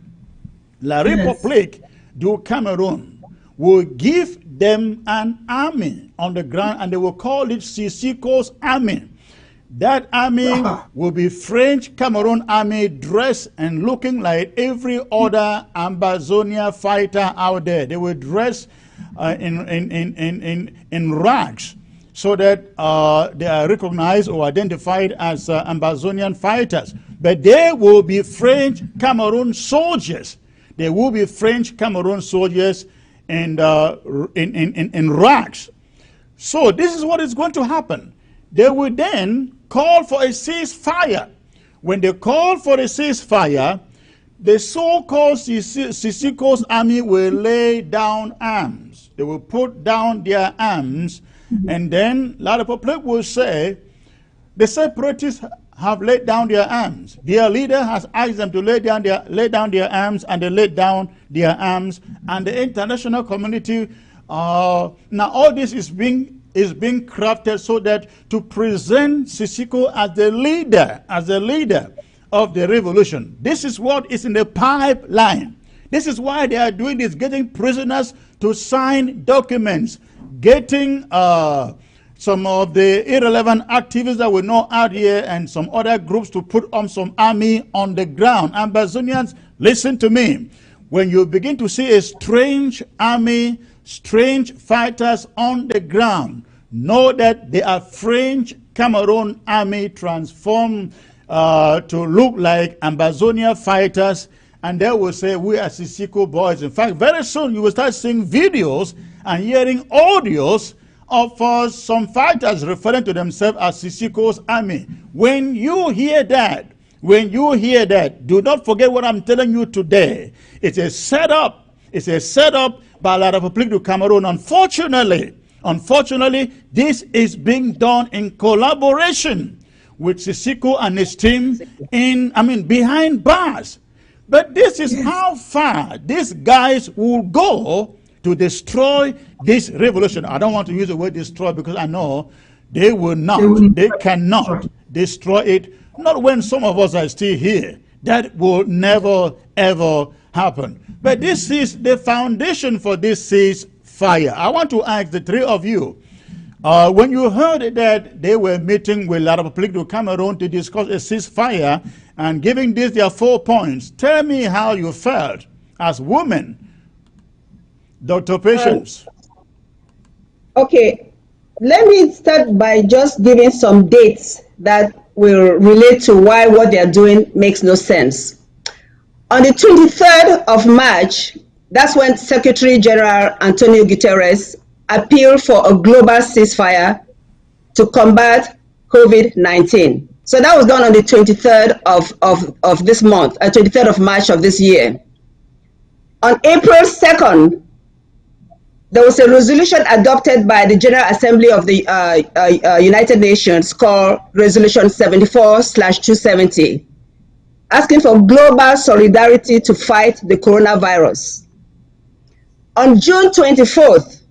La République du Cameroon will give them an army on the ground and they will call it Sisiko's army. That army will be French Cameroon army dressed and looking like every other Ambazonia fighter out there. They will dress in rags so that they are recognized or identified as Ambazonian fighters. But they will be French Cameroon soldiers. They will be French Cameroon soldiers in rags. So this is what is going to happen. They will then call for a ceasefire. When they call for a ceasefire, the so-called Sisiko's army will lay down arms. They will put down their arms, and then La République will say, the separatists have laid down their arms. Their leader has asked them to lay down their arms, and they laid down their arms. And the international community, now all this is being crafted so that to present Sisiko as the leader of the revolution. This is what is in the pipeline. This is why they are doing this, getting prisoners to sign documents, getting some of the irrelevant activists that we know out here and some other groups to put on some army on the ground. Ambazonians, listen to me. When you begin to see a strange army, strange fighters on the ground, know that they are French Cameroon army transformed to look like Ambazonia fighters, and they will say we are Sisiko boys. In fact, very soon you will start seeing videos and hearing audios of some fighters referring to themselves as Sisiko's army. When you hear that, do not forget what I'm telling you today. It's a setup. It's a setup by La République du Cameroun. Unfortunately, this is being done in collaboration with Sisiko and his team behind bars. But this is how far these guys will go to destroy this revolution. I don't want to use the word destroy because I know they will not, they cannot destroy it. Not when some of us are still here. That will never, ever happen. But this is the foundation for this ceasefire. I want to ask the three of you, when you heard that they were meeting with La République du Cameroun to discuss a ceasefire and giving this their 4 points, tell me how you felt as women. Dr. Patience. Okay, let me start by just giving some dates that will relate to why what they are doing makes no sense. On the 23rd of March, that's when Secretary General Antonio Guterres appealed for a global ceasefire to combat COVID-19. So that was done on the 23rd of this month, 23rd of March of this year. On April 2nd, there was a resolution adopted by the General Assembly of the United Nations called Resolution 74/270, asking for global solidarity to fight the coronavirus. On June 24th,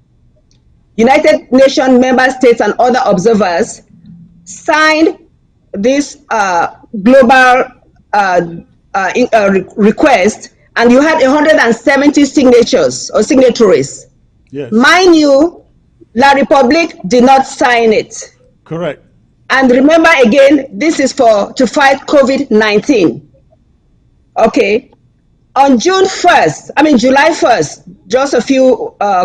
United Nations member states and other observers signed this global request, and you had 170 signatures or signatories. Yes. Mind you, La République did not sign it. Correct. And remember again, this is to fight COVID-19. Okay. On July 1st, just a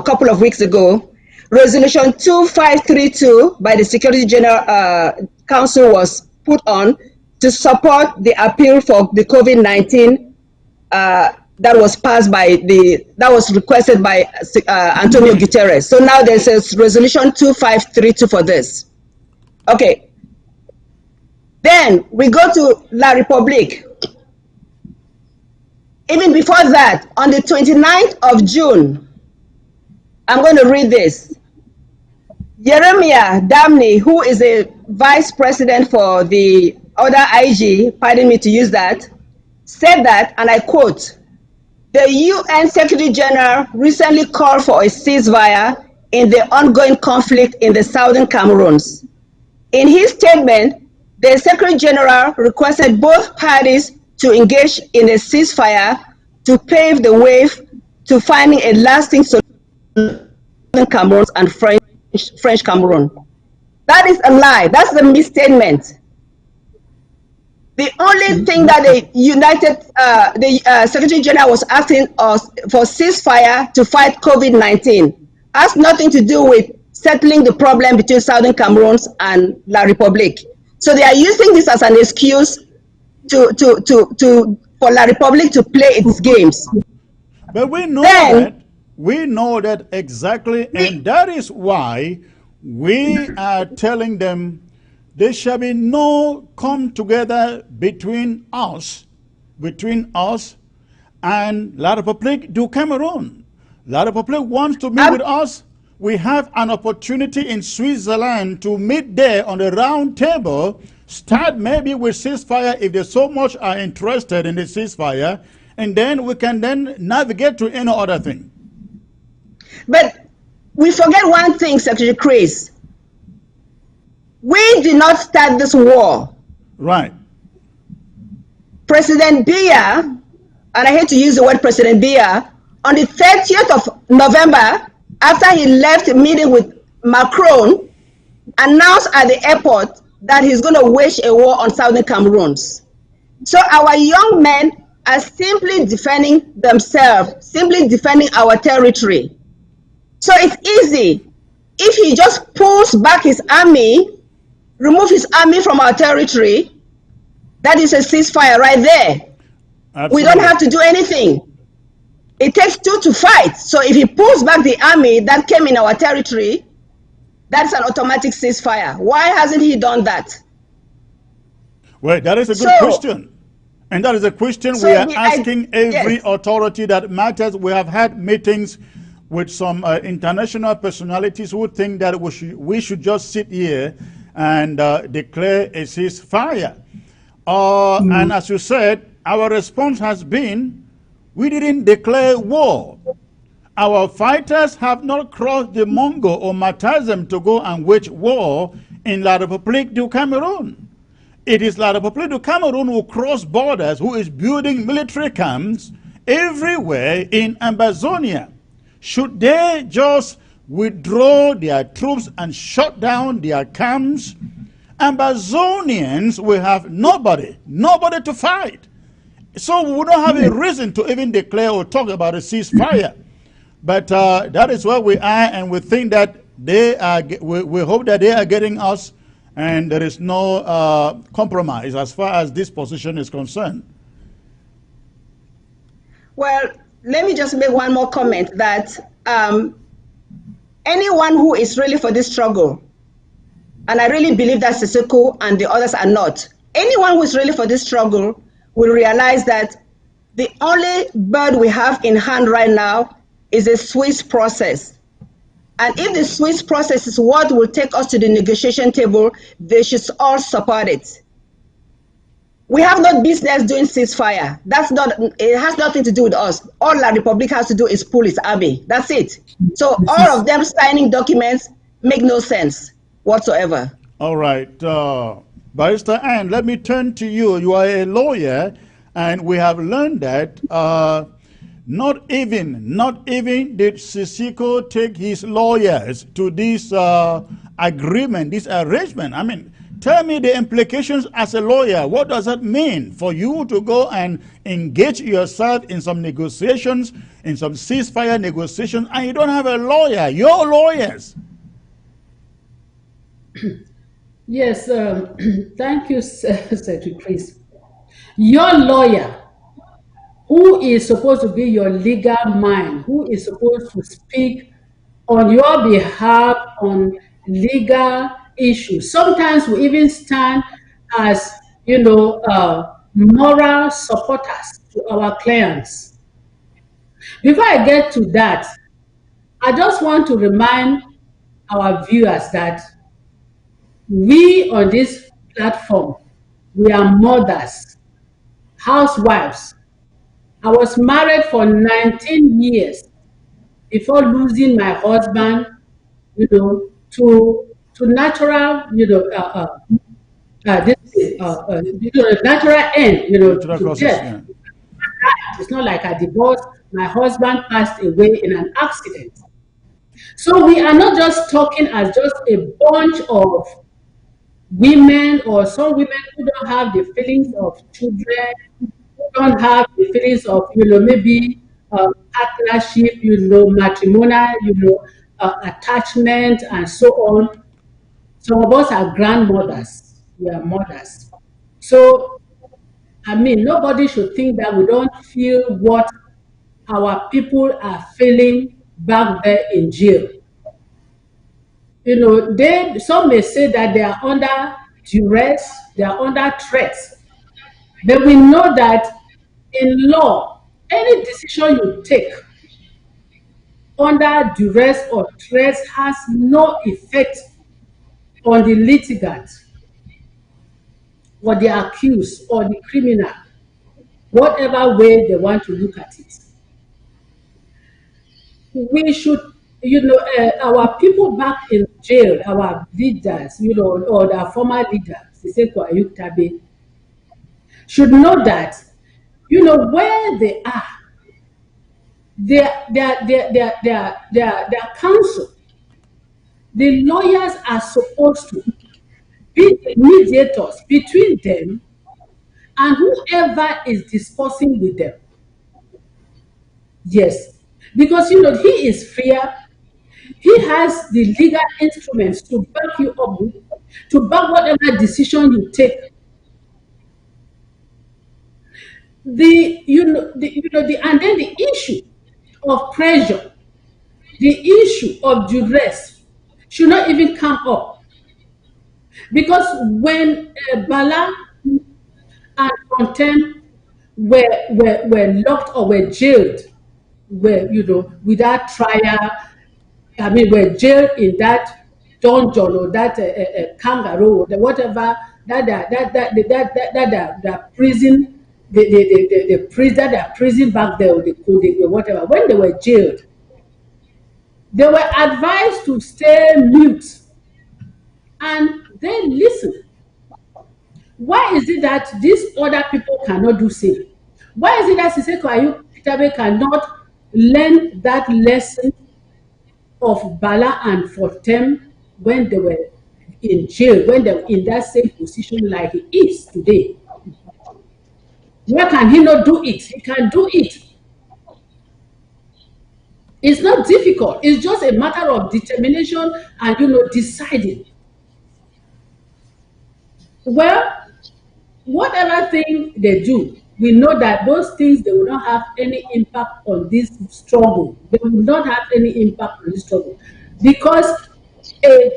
couple of weeks ago, Resolution 2532 by the Security General Council was put on to support the appeal for the COVID-19 that was requested by Antonio Guterres. So now there's a Resolution 2532 for this. Okay. Then we go to La République. Even before that, on the 29th of June, I'm going to read this. Jeremiah Damney, who is a vice president for the other IG, pardon me to use that, said that, and I quote, "The UN Secretary General recently called for a ceasefire in the ongoing conflict in the southern Cameroons. In his statement, the Secretary General requested both parties to engage in a ceasefire to pave the way to finding a lasting solution in Cameroon and French Cameroon." That is a lie. That's a misstatement. The only thing that the Secretary General was asking us for ceasefire to fight COVID-19 has nothing to do with settling the problem between Southern Cameroon and La République. So they are using this as an excuse for La République to play its games. But we know that exactly, and that is why we are telling them there shall be no come together between us and La République du Cameroun. La République wants to meet with us. We have an opportunity in Switzerland to meet there on the round table, start maybe with ceasefire if they so much are interested in the ceasefire, and then we can then navigate to any other thing. But we forget one thing, Secretary Chris. We did not start this war. Right. President Biya, and I hate to use the word President Biya, on the 30th of November, after he left a meeting with Macron, announced at the airport that he's going to wage a war on Southern Cameroons. So our young men are simply defending themselves, simply defending our territory. So it's easy. If he just pulls back his army, remove his army from our territory, that is a ceasefire right there. Absolutely. We don't have to do anything. It takes two to fight. So if he pulls back the army that came in our territory, that's an automatic ceasefire. Why hasn't he done that? Well, that is a good question. And that is a question we are asking every authority that matters. We have had meetings with some international personalities who think that we should just sit here and declare a ceasefire. And as you said, our response has been, we didn't declare war. Our fighters have not crossed the Mongo or Matazem to go and wage war in La République du Cameroon. It is La République du Cameroon who cross borders, who is building military camps everywhere in Ambazonia. Should they just withdraw their troops and shut down their camps, Ambazonians will have nobody to fight. So we don't have a reason to even declare or talk about a ceasefire. But that is where we are, and we think that they are. We hope that they are getting us, and there is no compromise as far as this position is concerned. Well, let me just make one more comment that anyone who is really for this struggle, and I really believe that Sissoko and the others are not, anyone who is really for this struggle will realize that the only bird we have in hand right now is a Swiss process. And if the Swiss process is what will take us to the negotiation table, they should all support it. We have no business doing ceasefire. It has nothing to do with us. All La République has to do is pull its army. That's it. So all of them signing documents make no sense whatsoever. All right. Barrister Anne, let me turn to you. You are a lawyer, and we have learned that not even did Sissoko take his lawyers to this agreement, this arrangement. I mean, tell me the implications as a lawyer. What does that mean for you to go and engage yourself in some negotiations, in some ceasefire negotiations, and you don't have a lawyer, your lawyers? Yes, thank you, Secretary Chris. Your lawyer, who is supposed to be your legal mind, who is supposed to speak on your behalf on legal issues. Sometimes we even stand as, moral supporters to our clients. Before I get to that, I just want to remind our viewers that we on this platform, we are mothers, housewives. I was married for 19 years before losing my husband, to natural, natural end, to death. It's not like a divorce. My husband passed away in an accident. So we are not just talking as just a bunch of women or some women who don't have the feelings of children, who don't have the feelings of, maybe partnership, matrimonial, attachment, and so on. Some of us are grandmothers. We are mothers. So, nobody should think that we don't feel what our people are feeling back there in jail. Some may say that they are under duress, they are under threat. But we know that in law, any decision you take under duress or threat has no effect on the litigant or the accused or the criminal, whatever way they want to look at it. We should, our people back in jail, our leaders, or our former leaders, Sissoko Ayuktabe, should know that, where they are, their counsel the lawyers are supposed to be the mediators between them and whoever is discussing with them. Yes, because you know he is fair. He has the legal instruments to back you up with, to back whatever decision you take. And then the issue of pressure, the issue of duress should not even come up. Because when Bala and Contempt were locked or were jailed, without trial, I mean, were jailed in that dungeon or that kangaroo or whatever that prison, the prison, that prison back there, or whatever. When they were jailed, they were advised to stay mute and then listen. Why is it that these other people cannot do same? Why is it that Siseko Ayu Kitabe cannot learn that lesson of Bala and Fortem when they were in jail, when they were in that same position like he is today? Why can he not do it? He can do it. It's not difficult. It's just a matter of determination and deciding. Well, whatever thing they do, we know that those things, they will not have any impact on this struggle. They will not have any impact on this struggle, because a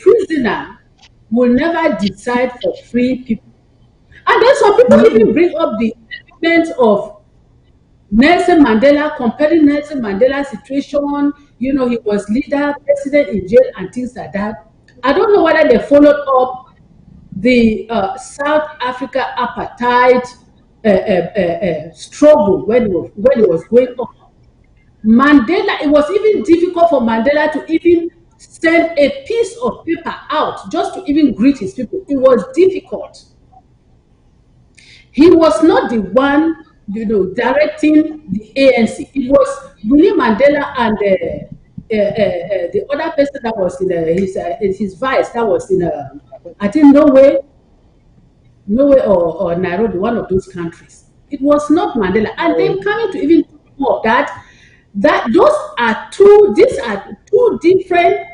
prisoner will never decide for free people. And then some people even bring up the element of Nelson Mandela, comparing Nelson Mandela's situation. He was leader, president in jail, and things like that. I don't know whether they followed up the South Africa apartheid struggle when it was going on. Mandela, it was even difficult for Mandela to even send a piece of paper out just to even greet his people. It was difficult. He was not the one, directing the ANC. It was Winnie Mandela and the other person that was in his vice, that was in I think Norway or Nairobi, one of those countries. It was not Mandela. And then coming to even more of that these are two different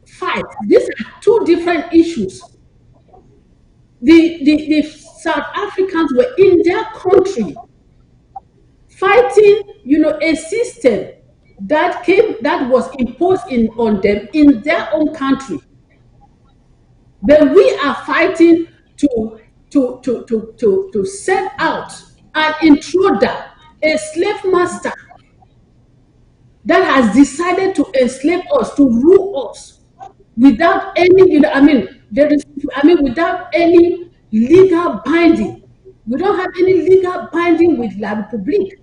fights. These are two different issues. The South Africans were in their country fighting, a system that was imposed on them in their own country. Then we are fighting to set out an intruder, a slave master that has decided to enslave us, to rule us without any, without any legal binding. We don't have any legal binding with La Republique.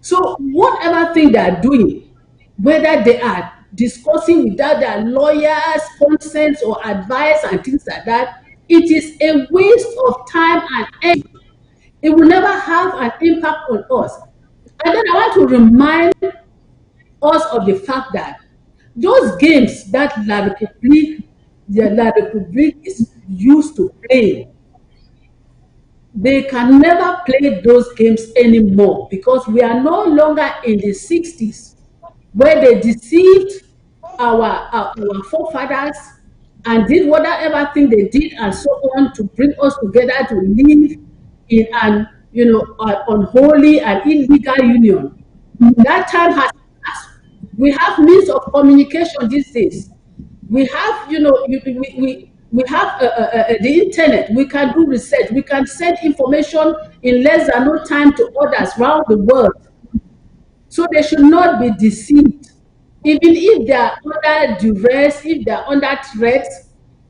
So whatever thing they are doing, whether they are discussing without their lawyers' consent or advice and things like that, it is a waste of time and energy. It will never have an impact on us. And then I want to remind us of the fact that those games that La Republique is used to play, they can never play those games anymore, because we are no longer in the 60s where they deceived our forefathers and did whatever thing they did and so on to bring us together to live in an unholy and illegal union. That time has passed. We have means of communication these days. We have, we have the internet. We can do research. We can send information in less than no time to others around the world. So they should not be deceived. Even if they are under duress, if they are under threat,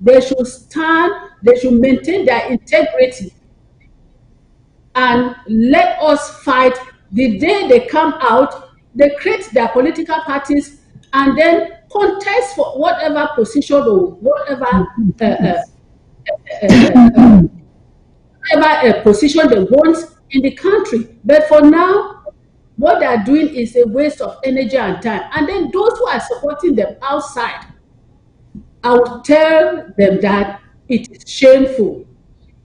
they should stand, they should maintain their integrity and let us fight. The day they come out, they create their political parties and then contest for whatever position or whatever position they want in the country. But for now, what they are doing is a waste of energy and time. And then those who are supporting them outside, I would tell them that it is shameful.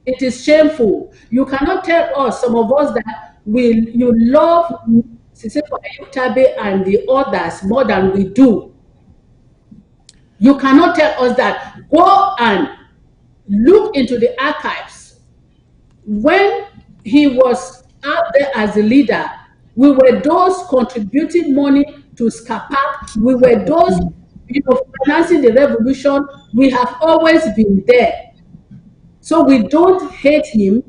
It is shameful. You cannot tell us, some of us, that you love Ceasefire Tabe and the others more than we do. You cannot tell us that. Go and look into the archives. When he was out there as a leader, we were those contributing money to SCAPAC. We were those, financing the revolution. We have always been there. So we don't hate him.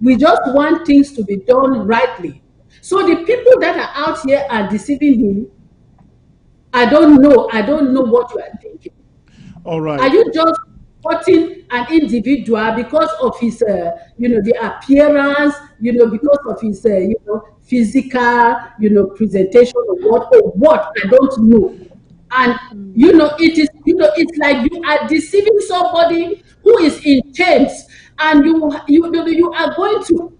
We just want things to be done rightly. So the people that are out here are deceiving him. I don't know. I don't know what you are thinking. All right. Are you just supporting an individual because of his, the appearance, because of his, physical, presentation or what? I don't know. And it's like you are deceiving somebody who is in chains, and you are going to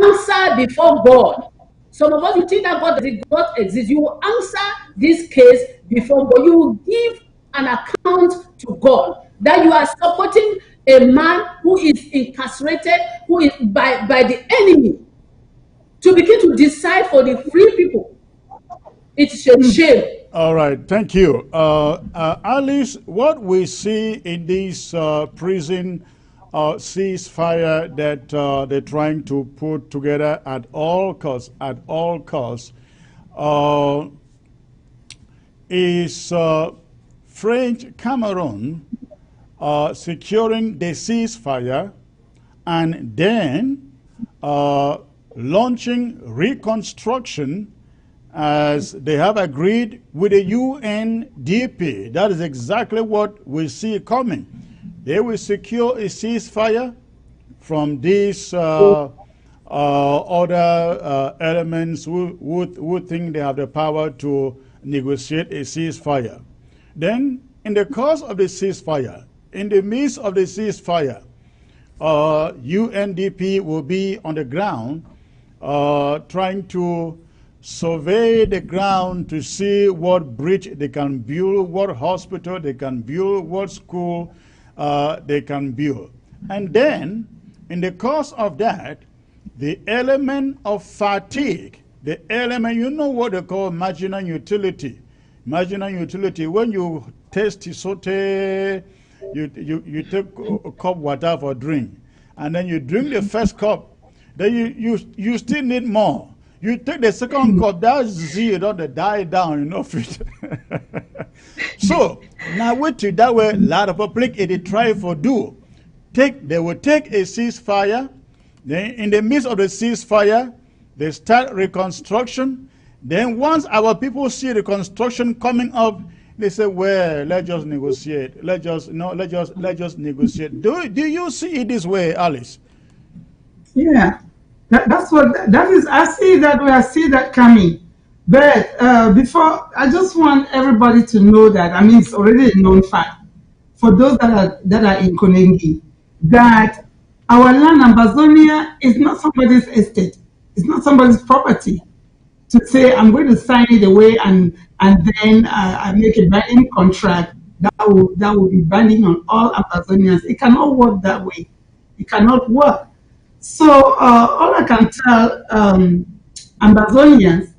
answer before God. Some of us, you think that God exists. You will answer this case before God. You will give an account to God that you are supporting a man who is incarcerated, who is by the enemy, to begin to decide for the free people. It's a shame. All right, thank you. Alice, what we see in this prison ceasefire that they're trying to put together at all costs, is French Cameroon securing the ceasefire and then launching reconstruction as they have agreed with the UNDP. That is exactly what we see coming. They will secure a ceasefire from these other elements who think they have the power to negotiate a ceasefire. Then, in the course of the ceasefire, in the midst of the ceasefire, UNDP will be on the ground trying to survey the ground to see what bridge they can build, what hospital they can build, what school they can build. And then, in the course of that, the element of fatigue, the element, you know what they call marginal utility. Marginal utility, when you taste saute, you take a cup of water for drink, and then you drink the first cup, then you still need more. You take the second cup, that zeal don't die down, fit. So now with that way, a lot of public it try for do. They will take a ceasefire. Then in the midst of the ceasefire, they start reconstruction. Then once our people see the construction coming up, they say, well, let's just negotiate. Let's just negotiate. Do you see it this way, Alice? Yeah. That is, I see that way, I see that coming. But before, I just want everybody to know that, it's already a known fact for those that are in Konengi, that our land, Amazonia, is not somebody's estate. It's not somebody's property to say, I'm going to sign it away and then I make a binding contract that will be binding on all Amazonians. It cannot work that way. It cannot work. So all I can tell Amazonians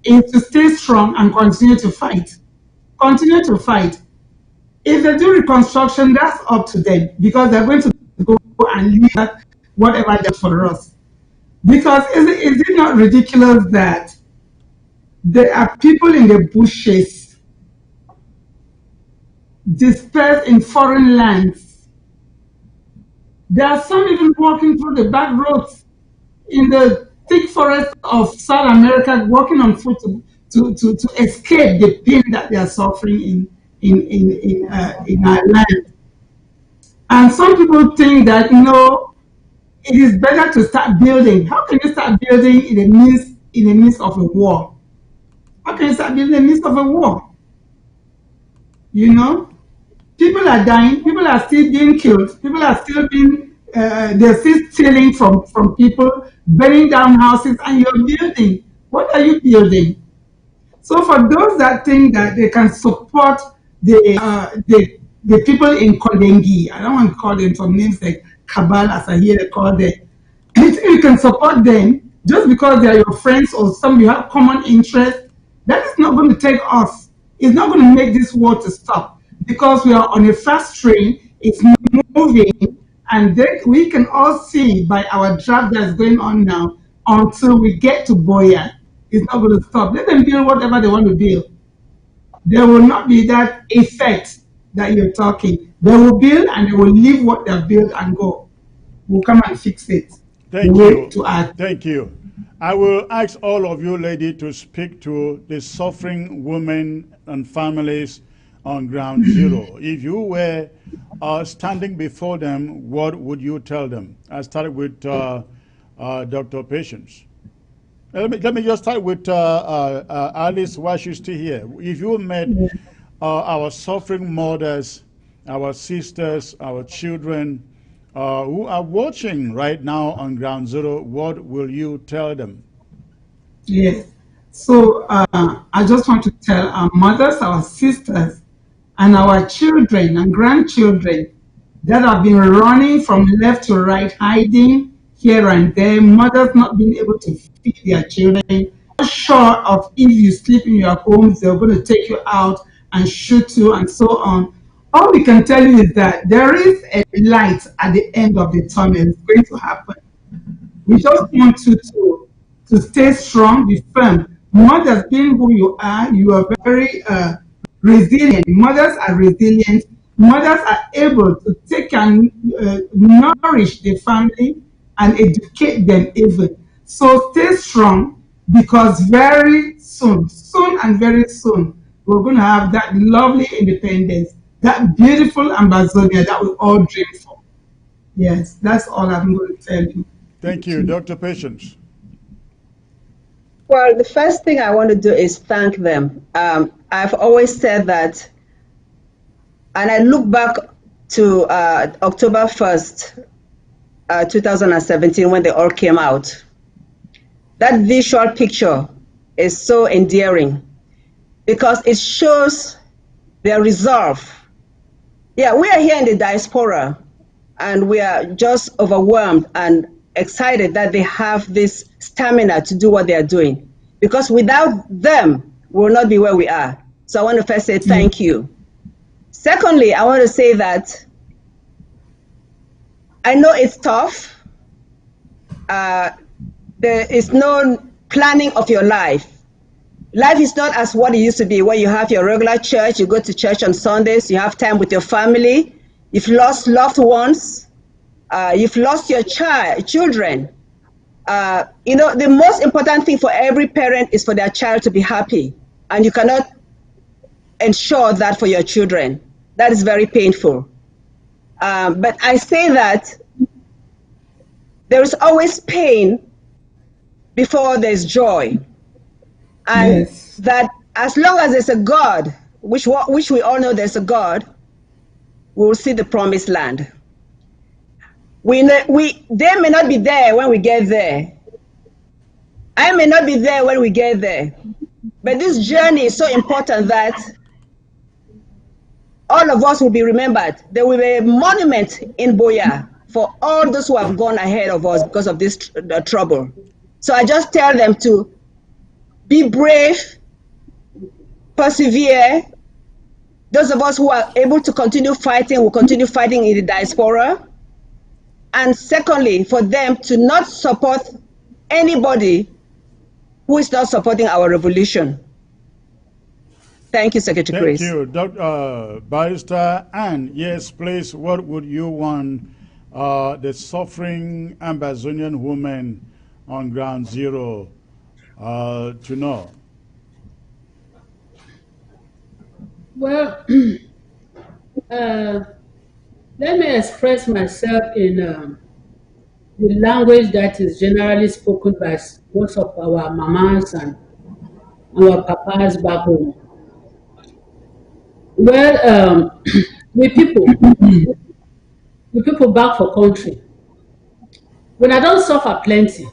is to stay strong and continue to fight. Continue to fight. If they do reconstruction, that's up to them, because they're going to go and leave whatever they for us. Because is it not ridiculous that there are people in the bushes dispersed in foreign lands? There are some even walking through the back roads in the thick forest of South America, walking on foot to escape the pain that they are suffering in our land. And some people think that, it is better to start building. How can you start building in the midst of a war? How can you start building in the midst of a war? People are dying. People are still being killed. People are still they're still stealing from people, burning down houses, and you're building. What are you building? So for those that think that they can support the people in Kolengi, I don't want to call them some names like Kabal as I hear they call them. You think you can support them just because they are your friends or some you have common interest? That is not going to take us. It's not going to make this war to stop because we are on a fast train. It's moving, and then we can all see by our draft that's going on now until we get to Boya. It's not going to stop. Let them build whatever they want to build. There will not be that effect that you're talking. They will build and they will leave what they've built and go. We'll come and fix it. Thank Wait you. to act. Thank you. I will ask all of you, lady, to speak to the suffering women and families on ground zero. If you were standing before them, what would you tell them? I started with Dr. Patience. Let me just start with Alice while she's still here. If you met our suffering mothers, our sisters, our children who are watching right now on ground zero, what will you tell them? Yes. So I just want to tell our mothers, our sisters, and our children and grandchildren that have been running from left to right, hiding here and there, mothers not being able to feed their children, not sure of if you sleep in your homes, they're going to take you out and shoot you and so on. All we can tell you is that there is a light at the end of the tunnel. It's going to happen. We just want you to stay strong, be firm. Mothers, being who you are very resilient. Mothers are resilient. Mothers are able to take and nourish the family and educate them even. So stay strong because very soon and very soon, we're going to have that lovely independence, that beautiful Amazonia that we all dream for. Yes, that's all I'm going to tell you. Thank you, Dr. Patience. Well, the first thing I want to do is thank them. I've always said that, and I look back to October 1st, 2017, when they all came out. That visual picture is so endearing because it shows their resolve. Yeah, we are here in the diaspora and we are just overwhelmed and excited that they have this stamina to do what they are doing. Because without them, we will not be where we are. So I want to first say thank you. Secondly, I want to say that I know it's tough. There is no planning of your life. Life is not as what it used to be, where you have your regular church, you go to church on Sundays, you have time with your family, you've lost loved ones, you've lost your children. You know, the most important thing for every parent is for their child to be happy, and you cannot ensure that for your children. That is very painful. But I say that there is always pain before there's joy. And Yes. that as long as there's a God, which we all know there's a God, we will see the promised land. They may not be there when we get there. I may not be there when we get there. But this journey is so important that all of us will be remembered. There will be a monument in Boya for all those who have gone ahead of us because of this trouble. So I just tell them to be brave, persevere. Those of us who are able to continue fighting will continue fighting in the diaspora. And secondly, for them to not support anybody who is not supporting our revolution. Thank you, Secretary Chris. Thank you, Dr. Barrister. And yes, please, what would you want the suffering Amazonian women on ground zero to know? Well, let me express myself in the language that is generally spoken by most of our mamas and our papas back home. Well, we people back for country, when I don't suffer plenty.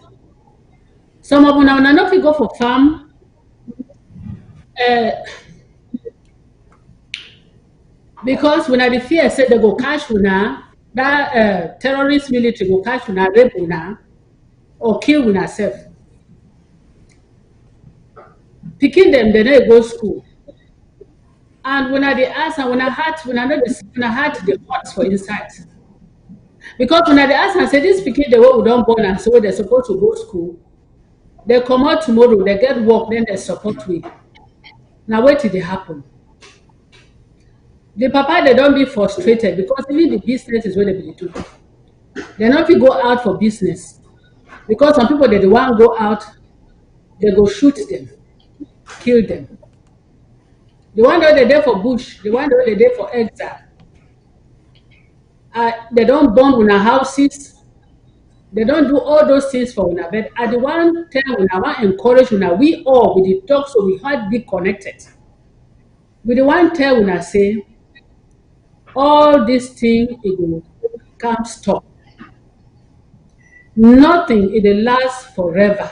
Some of una not fit go for farm. Uh, because when I the fear said they go catch una, that terrorist military go catch una, rape una, or kill una self. Picking them, they don't go school. And when I dey ask, and when I had the hearts for inside. Because when I dey ask and say this pikin the way we don't born and so they're supposed to go school, they come out tomorrow, they get work, then they support we. Now wait till they happen. The papa they don't be frustrated because even the business is what they be do. They not fit go out for business. Because some people they want go out, they go shoot them, kill them. The one that they're there for bush, the one that they're there for exile. They don't burn una houses, they don't do all those things for una. But at the one time when I want encourage una, we all with the talk, so we had be connected. With the one tell una say, all this thing it will come stop. Nothing it will last forever.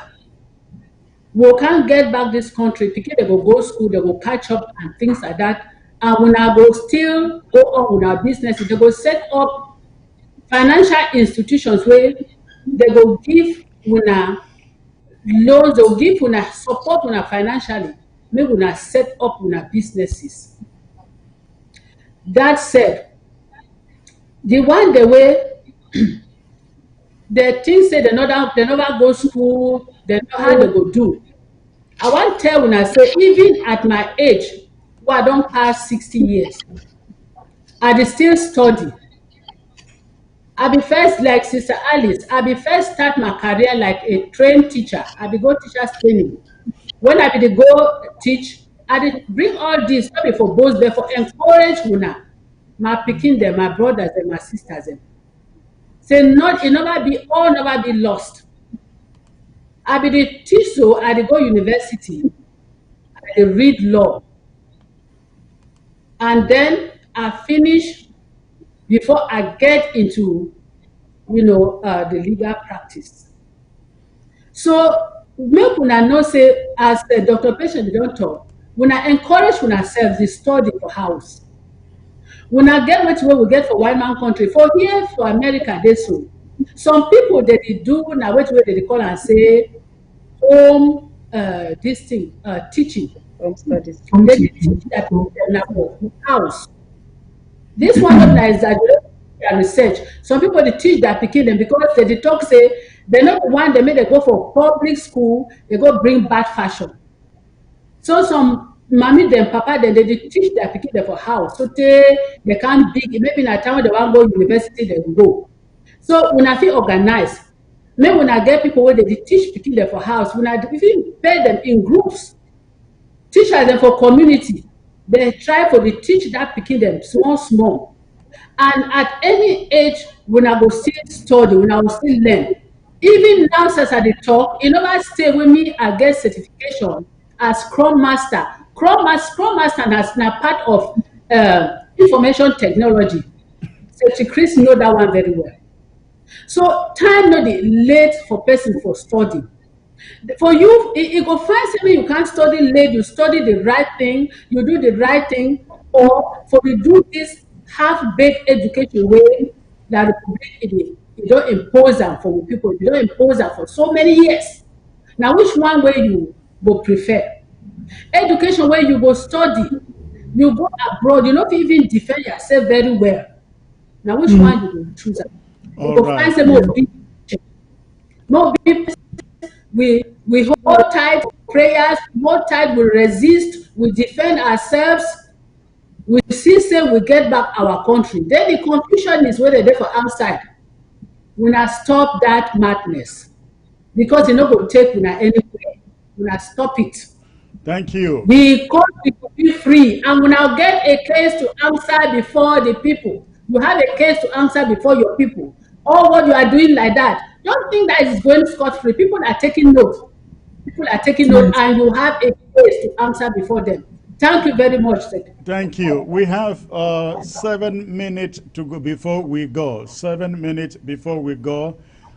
We can't get back this country because they will go school, they will catch up and things like that. And when I go still go on with our business, they will set up financial institutions where they will give una loans, they will give una support una financially, make una set up una businesses. That said, the one the way the things say they never go school, they know how they go do. I want to tell when I say, even at my age, where I don't pass 60 years, I dey still study. I be first, like Sister Alice, I be first start my career like a trained teacher. I be go teacher's training. When I be go teach, I did bring all this, not be for both, but for encourage una, my picking them, my brothers and my sisters them. Say not it never be lost. I be the teach so I dey go university, I dey read law. And then I finish before I get into the legal practice. So make una know say as Dr. Patient don't talk, when I encourage ourselves to study for house. When I get what we get for white man country, for here for America, they so. Some people that they do now what they call and say home this thing teaching. Home studies. They teach that for house. This one of is exaggeration and research. Some people they teach that pikin them because they talk say they're not the one they make they go for public school, they go bring bad fashion. So some mommy them, papa them, they teach their pikin them for house. So they can't big, maybe in a time when they want to go university, they will go. So when I feel organized, maybe when I get people where they teach pikin them for house, when I even pay them in groups, teachers them for community, they try for the teach that pikin them small. And at any age, when I go still study, when I will still learn, even now since I dey talk, you never stay with me, I get certification as Scrum Master. Scrum Master is now part of information technology. So Chris know that one very well. So time no dey late for person for study. For you, it go find something you can't study late, you study the right thing, you do the right thing, or for you do this half-baked education way that it don't impose them for people, you don't impose them for so many years. Now, which one way you go prefer? Education where you go study, you go abroad, you not even defend yourself very well. Now, which one you go choose? You go find some more people. We hold tight prayers, hold tight, we resist, we defend ourselves. We see say we get back our country. Then the confusion is whether they're for outside. We not stop that madness because you know go take we anywhere. We not stop it. Thank you. The country will be free, and we now get a case to answer before the people. You have a case to answer before your people. All what you are doing like that, don't think that is going scot-free. People are taking note. People are taking note, and you have a case to answer before them. Thank you very much, Secretary. Thank you. We have 7 minutes to go before we go. 7 minutes before we go.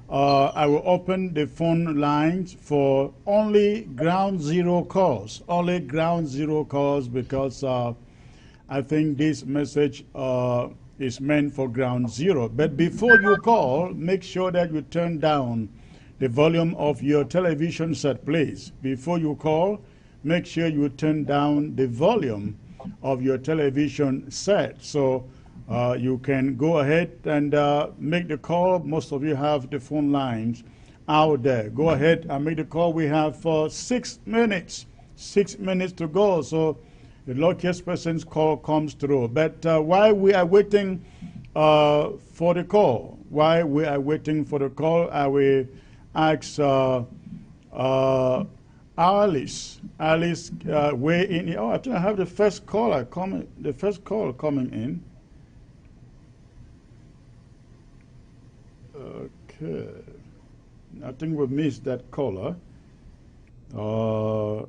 I will open the phone lines for only ground zero calls. Only ground zero calls because I think this message is meant for ground zero. But before you call, make sure that you turn down the volume of your television set, please. Before you call, make sure you turn down the volume of your television set. So you can go ahead and make the call. Most of you have the phone lines out there. Go ahead and make the call. We have 6 minutes. 6 minutes to go. So the luckiest person's call comes through. But while we are waiting for the call, I will ask Alice. Alice, weigh in. Oh, I think I have the first caller coming. The first call coming in. Okay. I think we missed that caller. All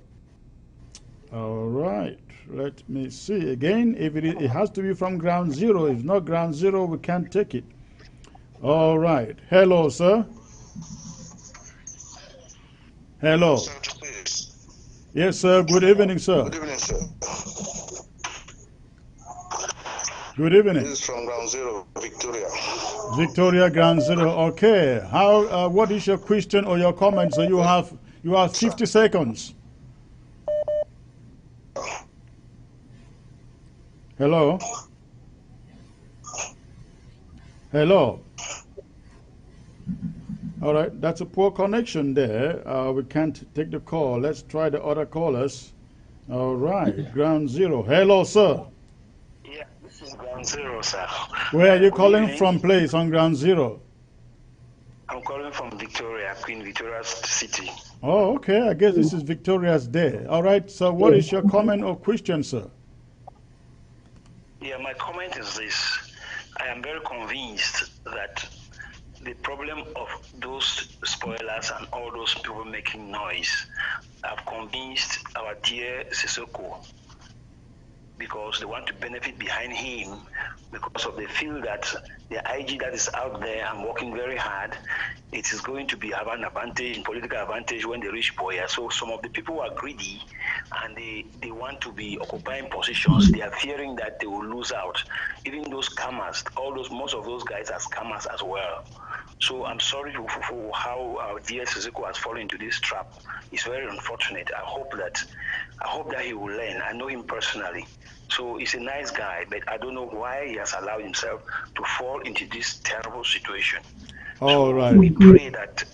right. Let me see again. If it has to be from ground zero. If not ground zero, we can't take it. All right. Hello, sir. Hello. Yes, sir. Good evening, sir. Good evening, sir. Good evening. This is from Ground Zero, Victoria. Victoria, ground zero. Okay. How? What is your question or your comment? So you have 50 seconds. Hello. Hello. All right. That's a poor connection there. We can't take the call. Let's try the other callers. All right. Ground zero. Hello, sir. Yeah, this is Ground Zero, sir. Where are you calling from, please, on ground zero? I'm calling from Victoria, Queen Victoria's City. Oh, okay. I guess this is Victoria's Day. All right. So what is your comment or question, sir? Yeah, my comment is this. I am very convinced that the problem of those spoilers and all those people making noise have convinced our dear Sissoko, because they want to benefit behind him, because of they feel that the IG that is out there and working very hard, it is going to be have an advantage, political advantage when they reach power. So some of the people are greedy and they want to be occupying positions. They are fearing that they will lose out. Even those scammers, most of those guys are scammers as well. So I'm sorry for how our dear Sissoko has fallen into this trap. It's very unfortunate. I hope that he will learn. I know him personally. So he's a nice guy, but I don't know why he has allowed himself to fall into this terrible situation. All right. We pray that,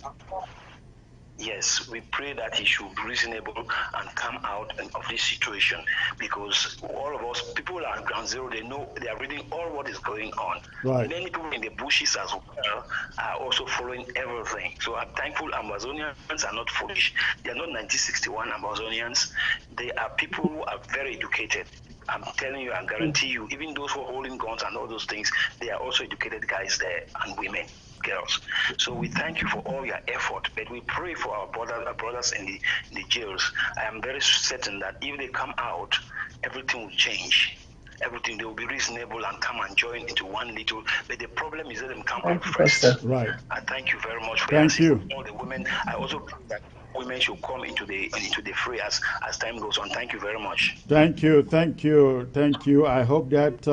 yes, we pray that he should be reasonable and come out of this situation, because all of us, people are at ground zero, they know, they are reading all what is going on. Right. Many people in the bushes as well are also following everything. So I'm thankful Amazonians are not foolish. They are not 1961 Amazonians. They are people who are very educated. I'm telling you, I guarantee you, even those who are holding guns and all those things, they are also educated guys there, and women, girls. So we thank you for all your effort, but we pray for our brothers in the jails. I am very certain that if they come out, everything will change. Everything, they will be reasonable and come and join into one little. But the problem is that them come out first. Right. I thank you very much for Thank you. all the women. I also pray that women should come into the fray as time goes on. Thank you very much. Thank you. I hope that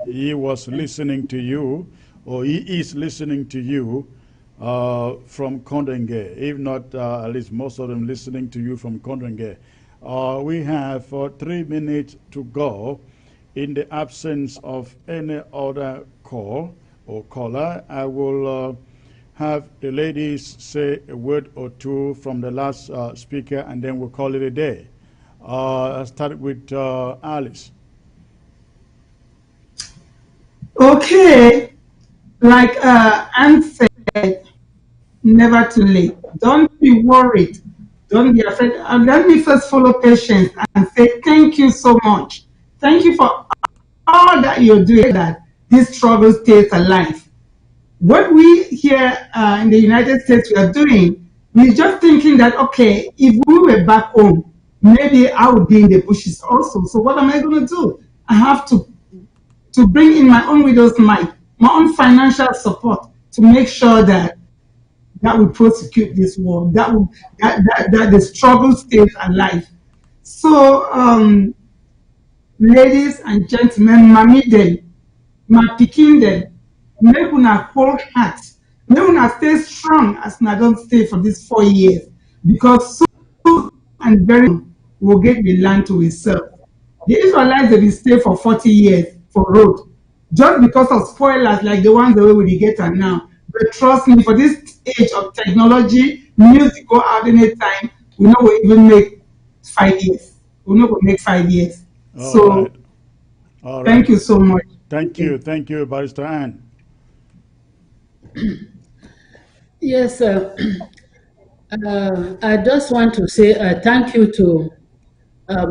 he was listening to you, or he is listening to you from Kondenge. If not, at least most of them listening to you from Kondenge. We have 3 minutes to go. In the absence of any other call or caller, I will have the ladies say a word or two from the last speaker, and then we'll call it a day. I'll start with Alice. Okay, like Anne said, never too late. Don't be worried. Don't be afraid. And let me first follow patience and say thank you so much. Thank you for all that you're doing, that this struggle stays alive. What we here in the United States we are doing, we're just thinking that, okay, if we were back home, maybe I would be in the bushes also. So what am I going to do? I have to bring in my own widow's mite, my own financial support to make sure that we prosecute this war, that the struggle stays alive. So, ladies and gentlemen, mami dem, my pikin dem, make una hold heart, make una stay strong as una don stay for these 4 years, because soon and very soon we'll get the land to itself. The Israelites they will stay for 40 years for road, just because of spoilers like the ones the way we get are now. But trust me, for this age of technology, music go out anytime, we know we even make 5 years. We know we make 5 years. So All right. thank you so much. Thank you, Barrister Ann. Yes, I just want to say thank you to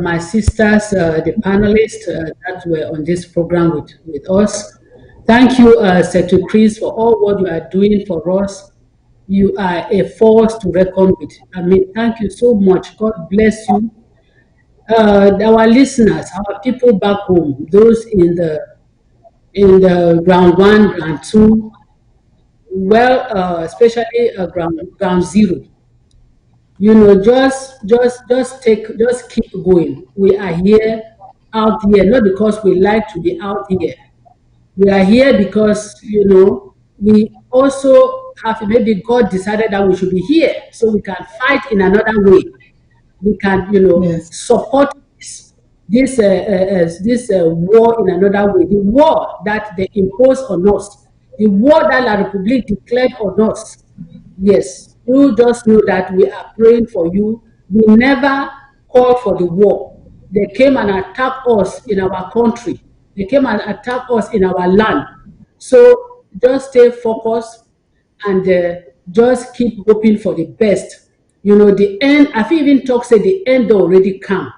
my sisters, the panelists that were on this program with us. Thank you, Secretary Chris, for all what you are doing for us. You are a force to reckon with. I mean, thank you so much. God bless you. Our listeners, our people back home, those in the ground one, ground two, well, especially ground zero. You know, just keep going. We are here, out here, not because we like to be out here. We are here because, we also have, maybe God decided that we should be here so we can fight in another way. We can, Yes. support this war in another way. The war that they impose on us, the war that La Republique declared on us. Yes, you just know that we are praying for you. We never called for the war. They came and attacked us in our country. They came and attacked us in our land. So just stay focused and just keep hoping for the best. The end, I feel even talk say the end already come.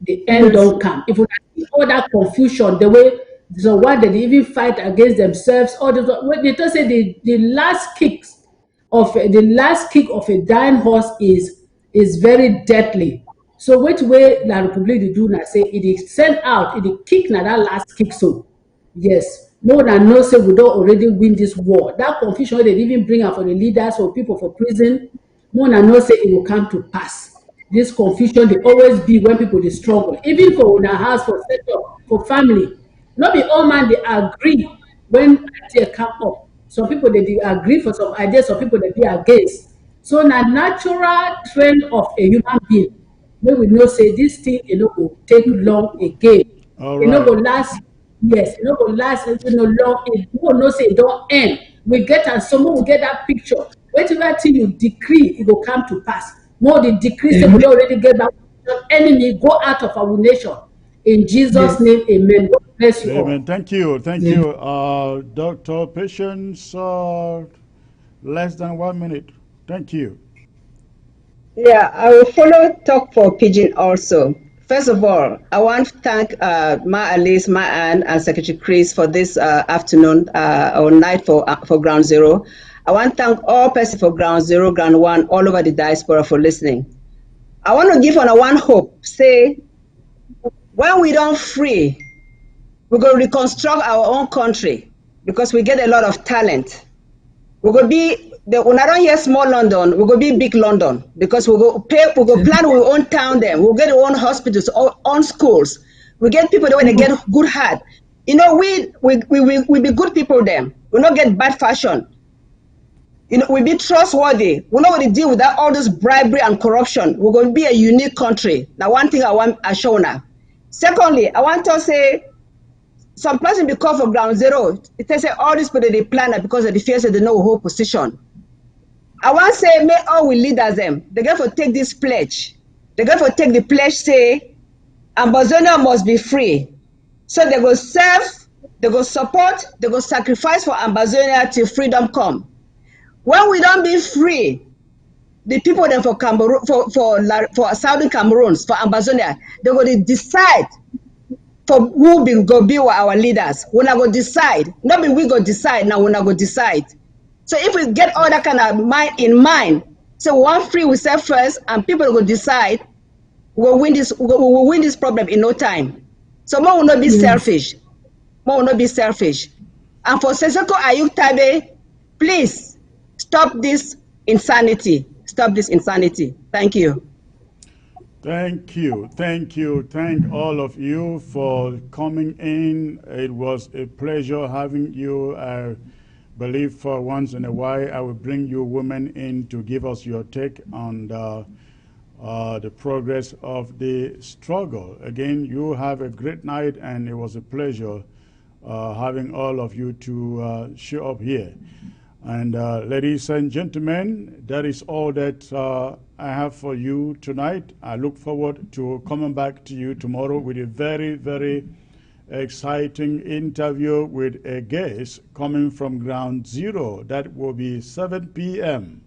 The end Yes. don't come. If we see all that confusion, the way, so why they even fight against themselves, all the when they just say the last kick of a dying horse is very deadly. So which way La Republique dey do na say it is send out, it dey kick na that last kick so. Yes. No one knows say we don't already win this war. That confusion they even bring out for the leaders, for people for prison. No one knows say it will come to pass. This confusion they always be when people they struggle. Even for una house, for setup, for family. Not be all man they agree when idea come up. Some people they agree for some ideas, some people they be against. So na natural trend of a human being. When we know say this thing go take long again. All It no go right. last. Yes, it no go last long. It will not say it don't end. We get and someone will get that picture. Whatever thing you decree, it will come to pass. More the decree say we don already get that enemy go out of our nation. In Jesus' Yes. name, amen. God bless you all. Amen. Thank you. Dr. Patience, less than 1 minute. Thank you. Yeah, I will follow talk for Pigeon also. First of all, I want to thank Ma Alice, Ma Ann, and Secretary Chris for this afternoon or night for Ground Zero. I want to thank all persons for Ground Zero, Ground One, all over the diaspora for listening. I want to give on a one hope, say, when we don't free, we're going to reconstruct our own country because we get a lot of talent. We're going to be, when I don't hear small London, we're going to be big London because we're going to plan our own town then. We'll get our own hospitals, our own schools. We get people that when they get good heart. We be good people then. We not get bad fashion. We be trustworthy. We're not going to deal with that, all this bribery and corruption. We're going to be a unique country. Now, one thing I want to show now. Secondly, I want to say, some person be called for Ground Zero. It say all these people they plan it because of the fears that they know whole position. I want to say, may all we leaders them. They got to take this pledge. They got to take the pledge. Say, Amazonia must be free. So they go serve, they go support, they go sacrifice for Amazonia till freedom come. When we don't be free, the people then for Cameroon, for Southern Cameroons, for Amazonia, they go to decide for who go be our leaders. We're not going to decide. Not be we go decide, now we're not going to decide. So if we get all that kind of mind in mind, so we want free we say first, and people will decide, we'll win this problem in no time. So more will not be selfish. More will not be selfish. And for Seseko Ayuk Tabe, Please stop this insanity. Stop this insanity. Thank you. Thank you. Thank you. Thank all of you for coming in. It was a pleasure having you. I believe for once in a while I will bring you women in to give us your take on the progress of the struggle. Again, you have a great night, and it was a pleasure having all of you to show up here. And ladies and gentlemen, that is all that I have for you tonight. I look forward to coming back to you tomorrow with a very, very exciting interview with a guest coming from Ground Zero. That will be 7 p.m.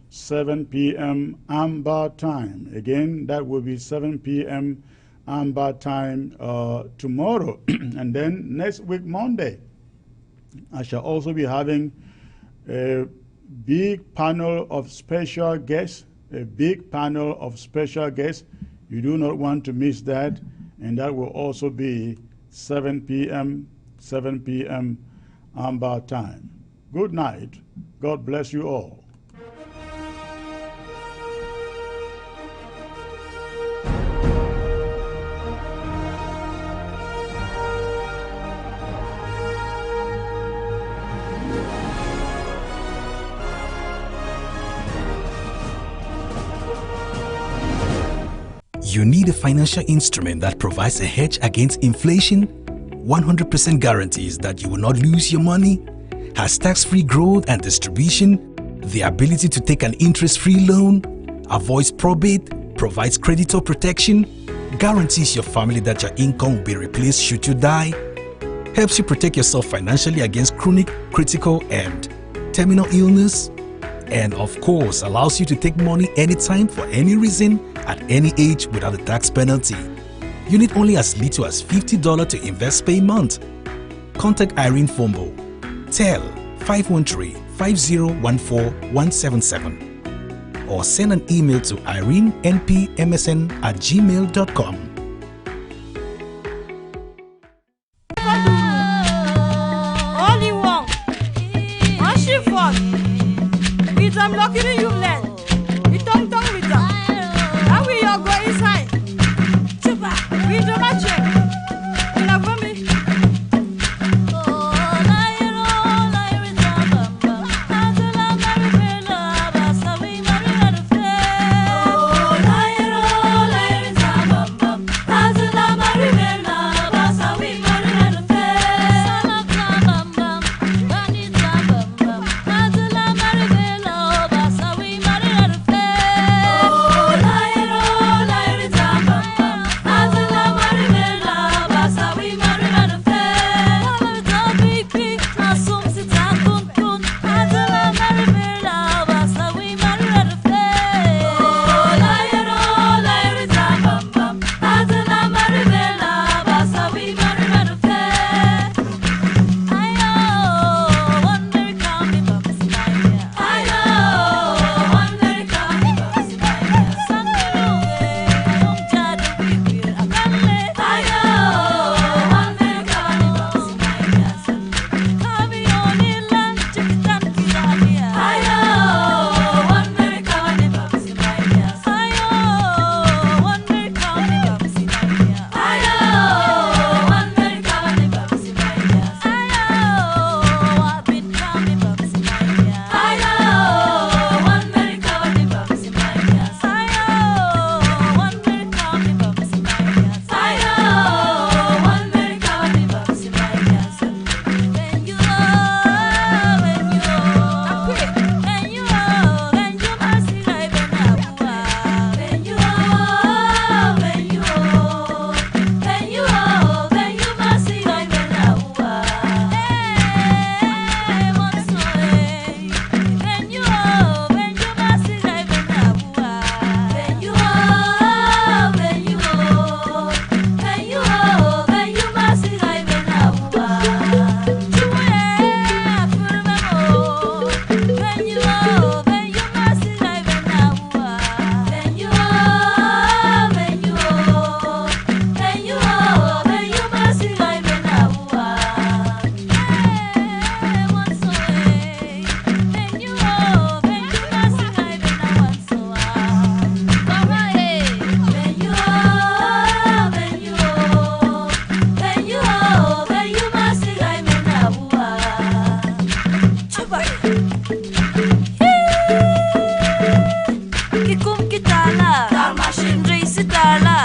7 p.m. Amber time. Again, that will be 7 p.m. Amber time tomorrow. And then next week, Monday, I shall also be having a big panel of special guests, a big panel of special guests. You do not want to miss that. And that will also be 7 p.m. Amber time. Good night. God bless you all. You need a financial instrument that provides a hedge against inflation, 100% guarantees that you will not lose your money, has tax-free growth and distribution, the ability to take an interest-free loan, avoids probate, provides creditor protection, guarantees your family that your income will be replaced should you die, helps you protect yourself financially against chronic, critical, and terminal illness, and of course allows you to take money anytime for any reason at any age without a tax penalty. You need only as little as $50 to invest per month. Contact Irene Fombo. Tel 513-5014-177 or send an email to irenenpmsn@gmail.com. I'm lucky you land. You don't with them. How will you go inside? We do not check. You love me.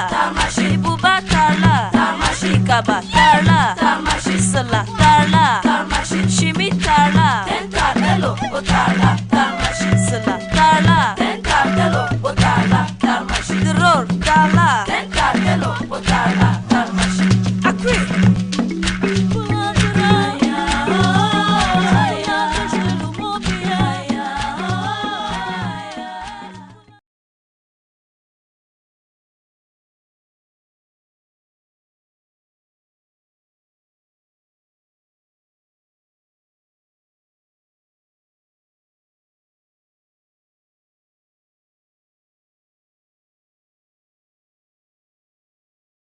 Tamashi Ibuba tarla, Tamashi Kaba tarla, Tamashi Sala tarla, Tamashi Shimi tarla, Tenka Elo Tarla.